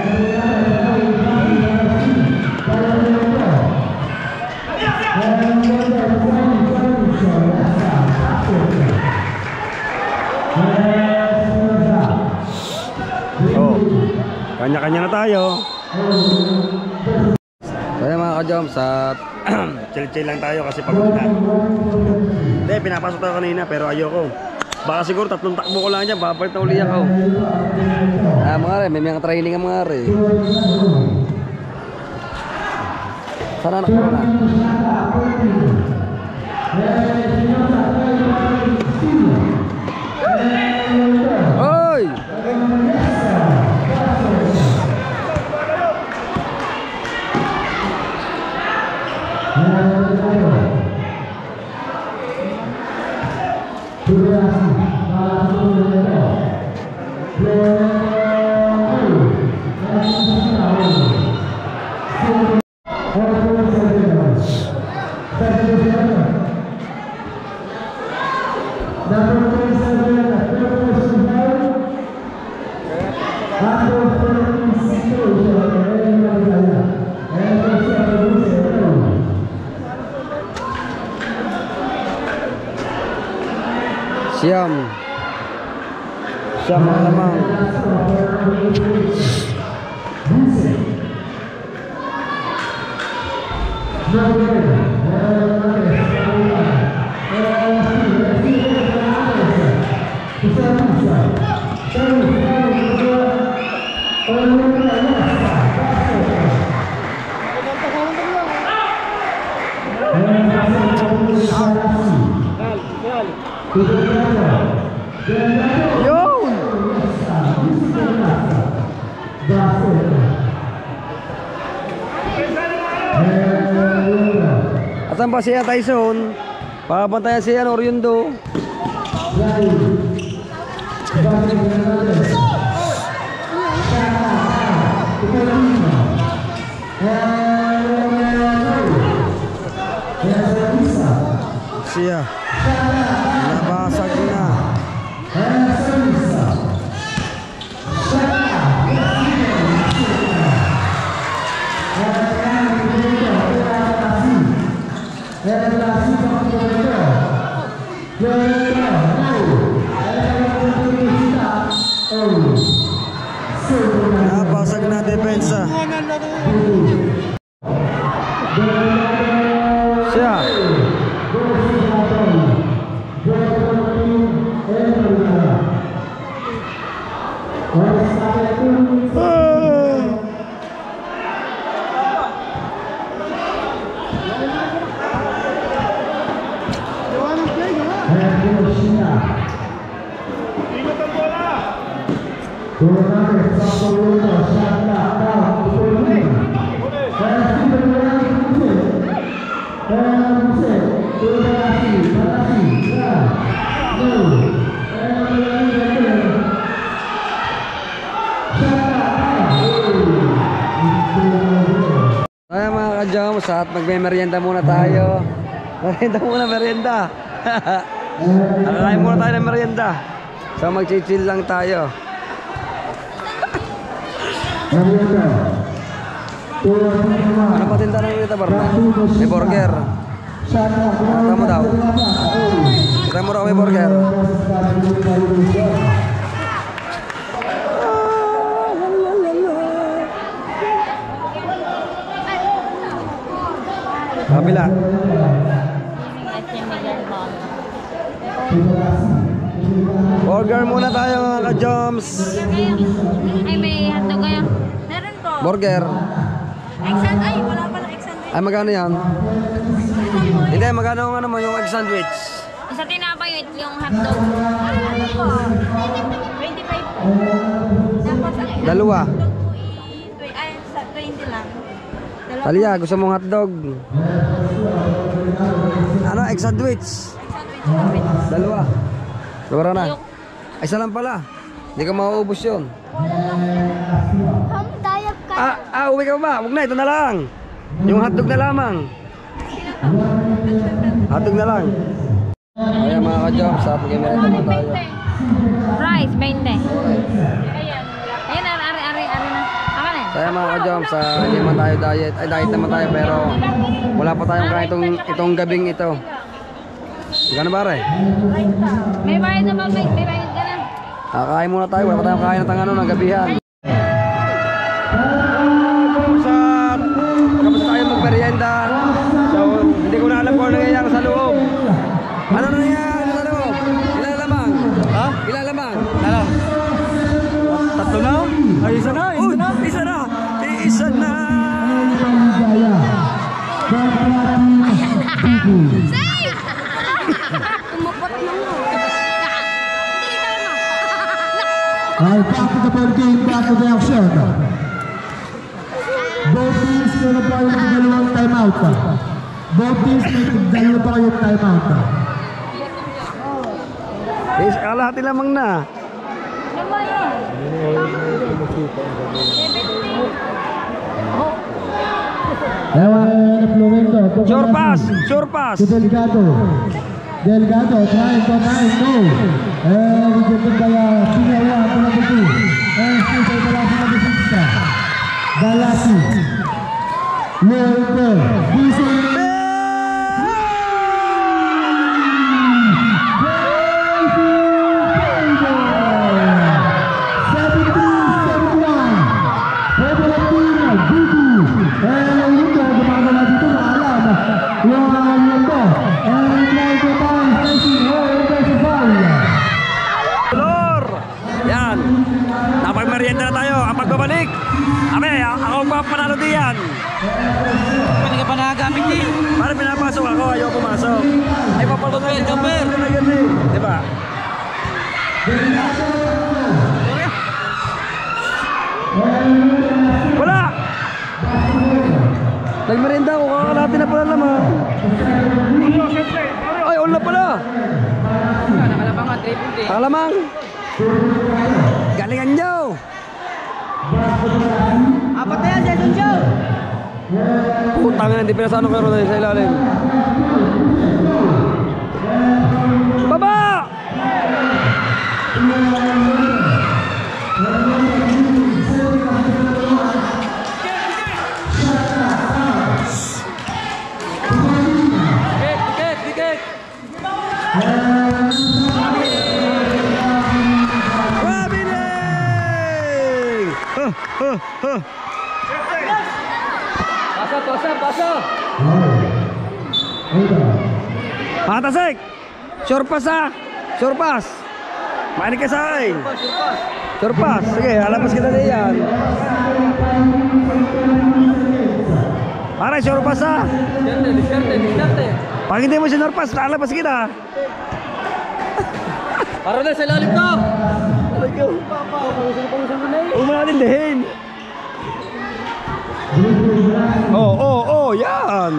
Oh, kanya-kanya na tayo. Kaya mga ka-jump, sa chill-chill lang tayo kasi pagod na. Hindi, pinapasok tayo kanina pero ayoko. Baka siguro 3 takbo ko lang dyan, papalit na uli ako. Mga re, may mga training ang mga re. Sana anak ko na. Oy! Siam ang lamang. Yun! Asan ba siya, Tyson? Papabantayan siya, Oriundo. Siya nabasag na. Nabasag na depensa. Siya Kaya mga ka-jumps, at magme-merienda muna tayo. Merienda. Nakakain muna tayo ng merienda. So mag-chill lang tayo. Ano pa tinda ng Rita Barna? May burger. Kita mo daw. Kita mo daw may burger. Kabila. Burger muna tayo mga ka-joms.
Ay, may hotdog kayo. Meron po.
Burger.
Ay, wala pala egg-sandwich.
Ay, magkano yan? Hindi, magkano ang ano mo, yung egg sandwich?
Sa tinapay yung hotdog. Ano po? 25 po. Tapos ang
Dalawa.
hotdog po ay sa 20 lang. Dalawa
Talia, gusto mong hotdog? Ano, egg sandwich?
sandwich.
Dalawa. Sobra na. Ay, isa lang pala. Hindi ka mauubos yun.
Dayap ka.
Uwi ka ba? Huwag na, ito na lang. Yung hotdog na lamang. Hotdog na lang. Ayan mga ka-jobs, sa pag-emerita naman tayo.
Rice, 20. Ayan. Ayan, ari na. Akan na.
Kaya mga ka-jobs, hindi naman tayo diet. Ay, diet naman tayo pero wala pa tayong kain itong gabing ito. Gano'n ba rin?
May bayad naman, may bayad ka na.
Kakain muna tayo, wala pa tayong kain ng gabihan. Kapag tayo magmerienda, so hindi ko na alam kung ano nangyayari sa loob. Ano nangyayari sa loob? Ilan lamang?
Ha?
Ilan lamang?
Ano? Tatlo na? Ay, isa na, isa na.
Isa na! Isa na!
Umupot mo.
Alright, back to the ball game, back to the action. Both teams meron pa yung dalawang timeout. Both teams may dalawa pa kayong timeout.
Kalahati lamang na.
Naman yun.
Flumendo.
Sure pass! Sure pass!
To Delgado. Delgado trying to find no. And rejected by Pinawa for number 2. And still by Dalasi number 6. Dalasi. Lorito. Busing.
Yan. Napag-merienda na tayo. Ang pagbabalik. Abe, ako pa panalo diyan.
Pwede ka pa nagagamit din.
Para pinapasok ako, ayaw pumasok. Ay, papalot na yun, Gamper. Diba? Wala! Nagmerienda ako, kakalati na pala naman. Ay, all na pala.
Nakalabang nga, 3
Kalamang. Galingan nyo.
Apat na yan, Jason Joe!
Putang na, hindi pinasano kayo rin sa ilalim. Baba! Tiket! Wabiling! Pasa! Tasik! Sure pass ha! Sure pass! Makinig ka sa akin! Sure pass! Sige, alapas kita na yan! Pare, sure pass ha!
Diskarte.
Pag hindi mo sure pass, alapas kita!
Para na sa ilalim to!
Huwag mo natin dihin! Yan!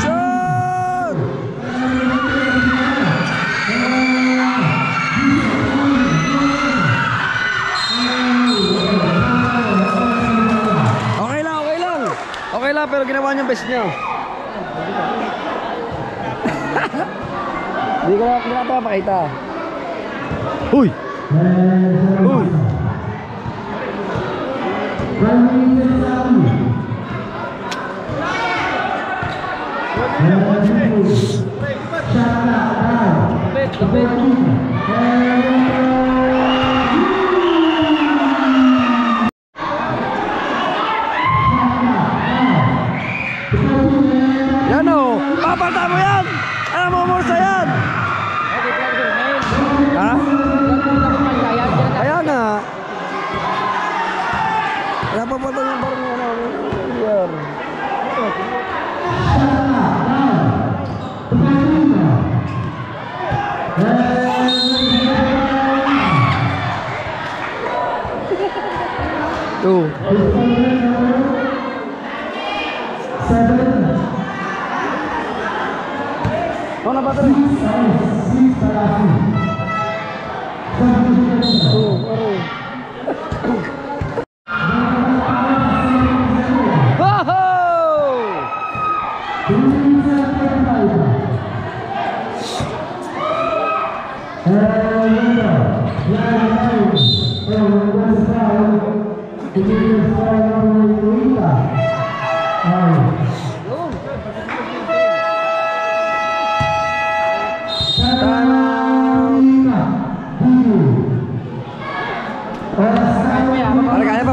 Shoot! Okay lang, pero ginawa niyang best niya. Hindi ko na pakita. Uy! Two. Oh, na battery.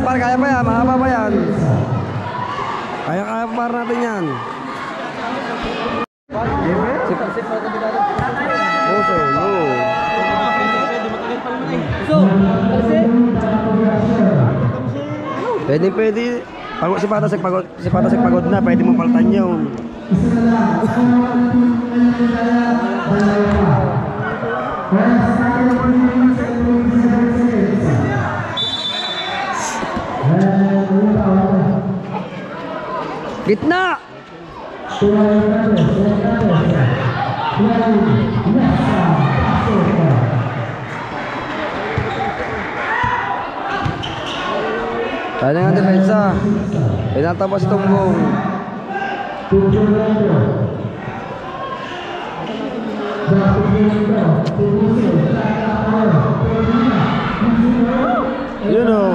Para kaya pa yan, mahaba pa yan. Kaya pa para natin yan. Pwede. Pagod si Patasek pagod na, pwede mo palitan yun. Gitna! Kaya nga depensa. Pinatapos si Tumbong. Yun o.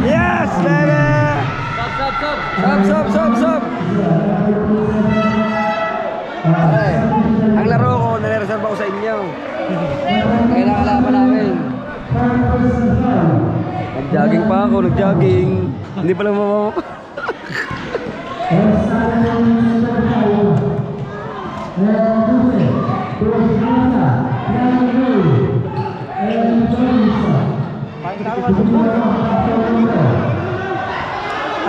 Yes, baby! Stop! Ay, ang laro ko, nare-reserve ako sa inyo. Kaya nakalaban namin. Nag-jogging pa ako, Hindi pala mamaw.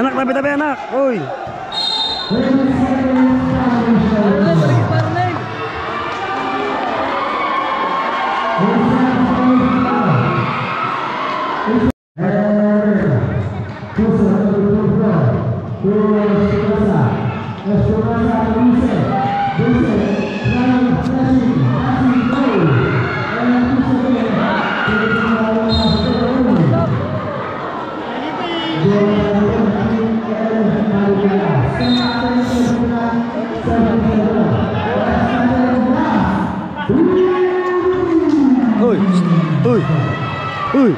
Anak, tabi anak. Uy. Uy.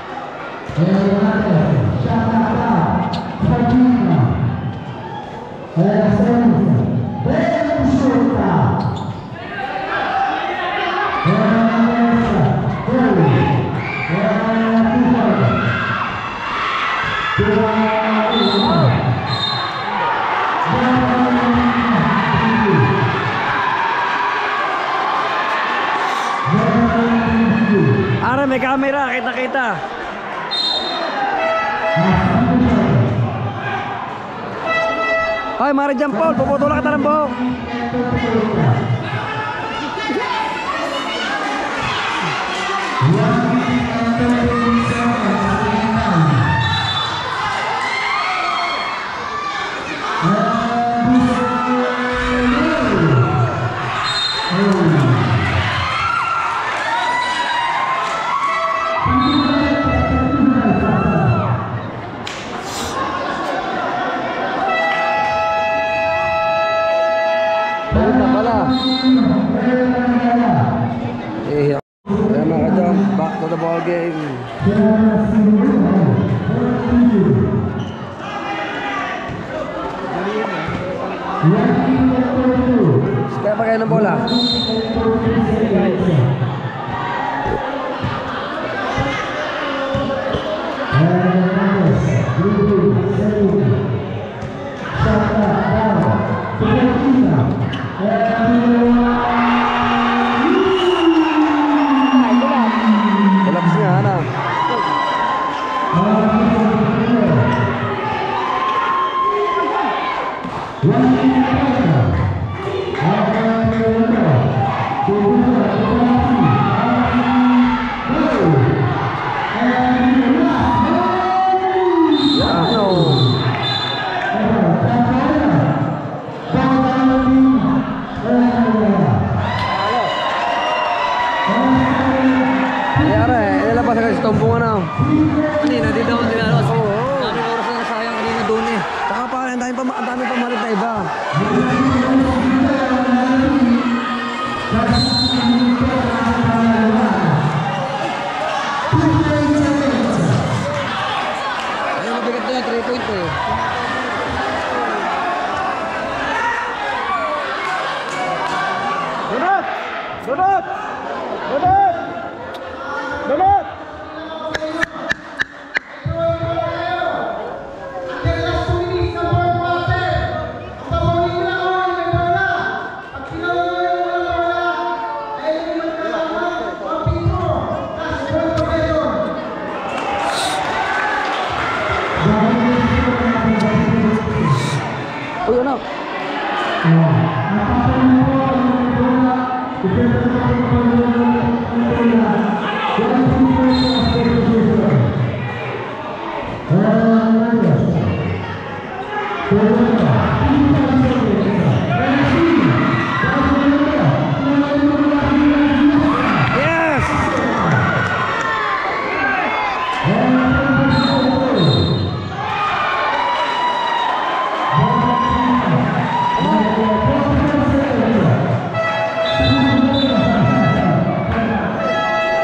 Ara, may camera, kita. Ay, Mari Jean Paul, puputulak kita ng buhok. Ayan mga ka-jump, back to the ball game. Kaya pa kayo ng bola. Collapse nga, ano? Nilabas agad sa tumbong ano.
Kanina, di daw tinalos. Daming oras na nasayang kanina doon eh.
Tsaka pa, ang daming pamalit na iba. Ayun, mabigat na yan, 3 point eh.
Donut! Donut! Donut! Donut!
Uy, ano? Yes!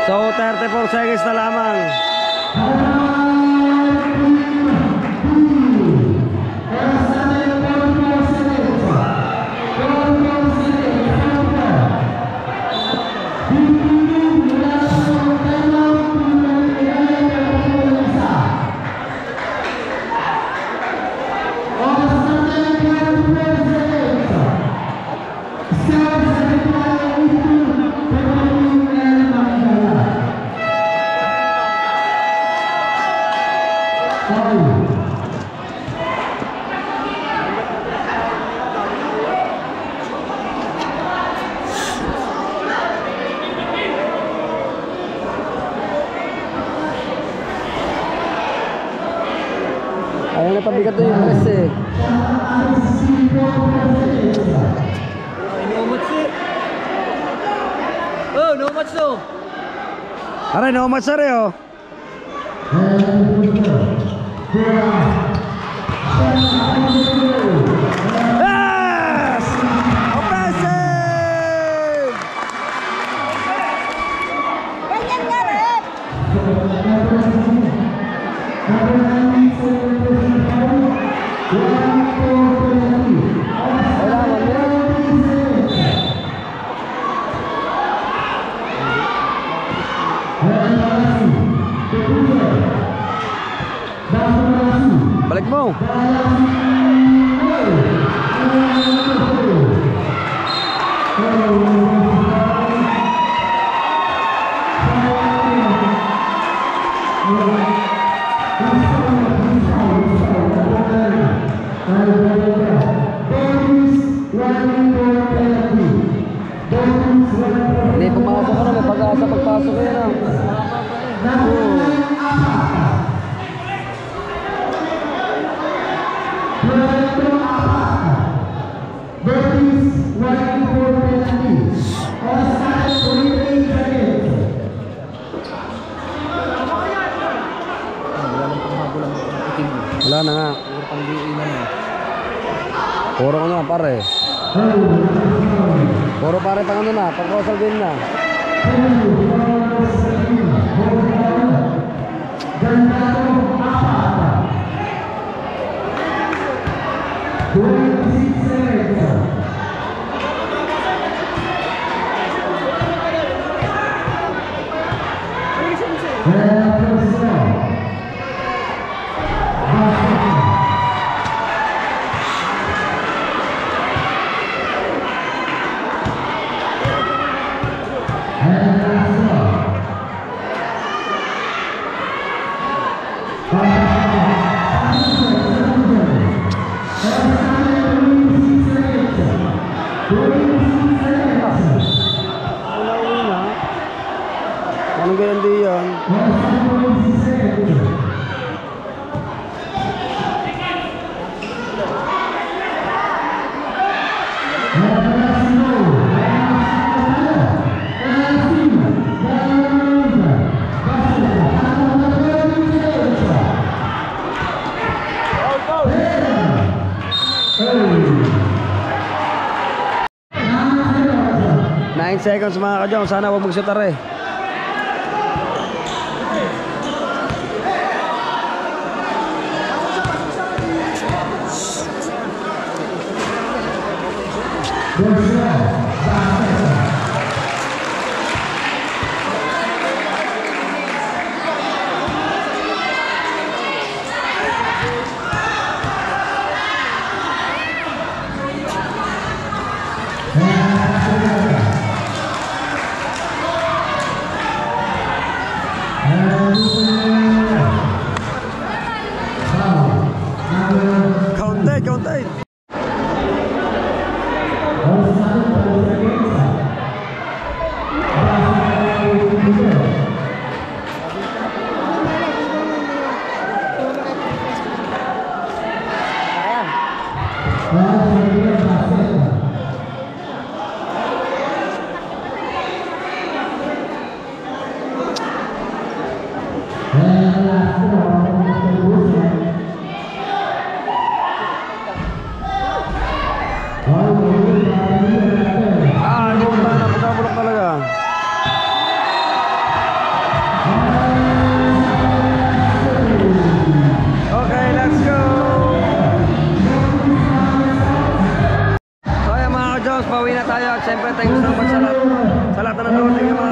So 34 seconds na lamang. Ayaw na pabigat doon yung press eh.
No match eh. Oh, no match no.
Aray, no match na rin oh. Yes! Offensive!
Ganyan nga rin.
Balik mo. Hindi, pumasok ka na. May pag-asa pagpasok ka yan. Wala na nga. Puro ko na pare. Puro pare pang ano na, pang Rosal game na. Anong ganun din yan? Nine seconds mga ka-jom. Sana huwag magsutar eh. Counted, counted. Bulok talaga. Okay, let's go. So ayan mga ka-Jones, pauwi na tayo. At syempre, thank you so much sa lahat na nanood.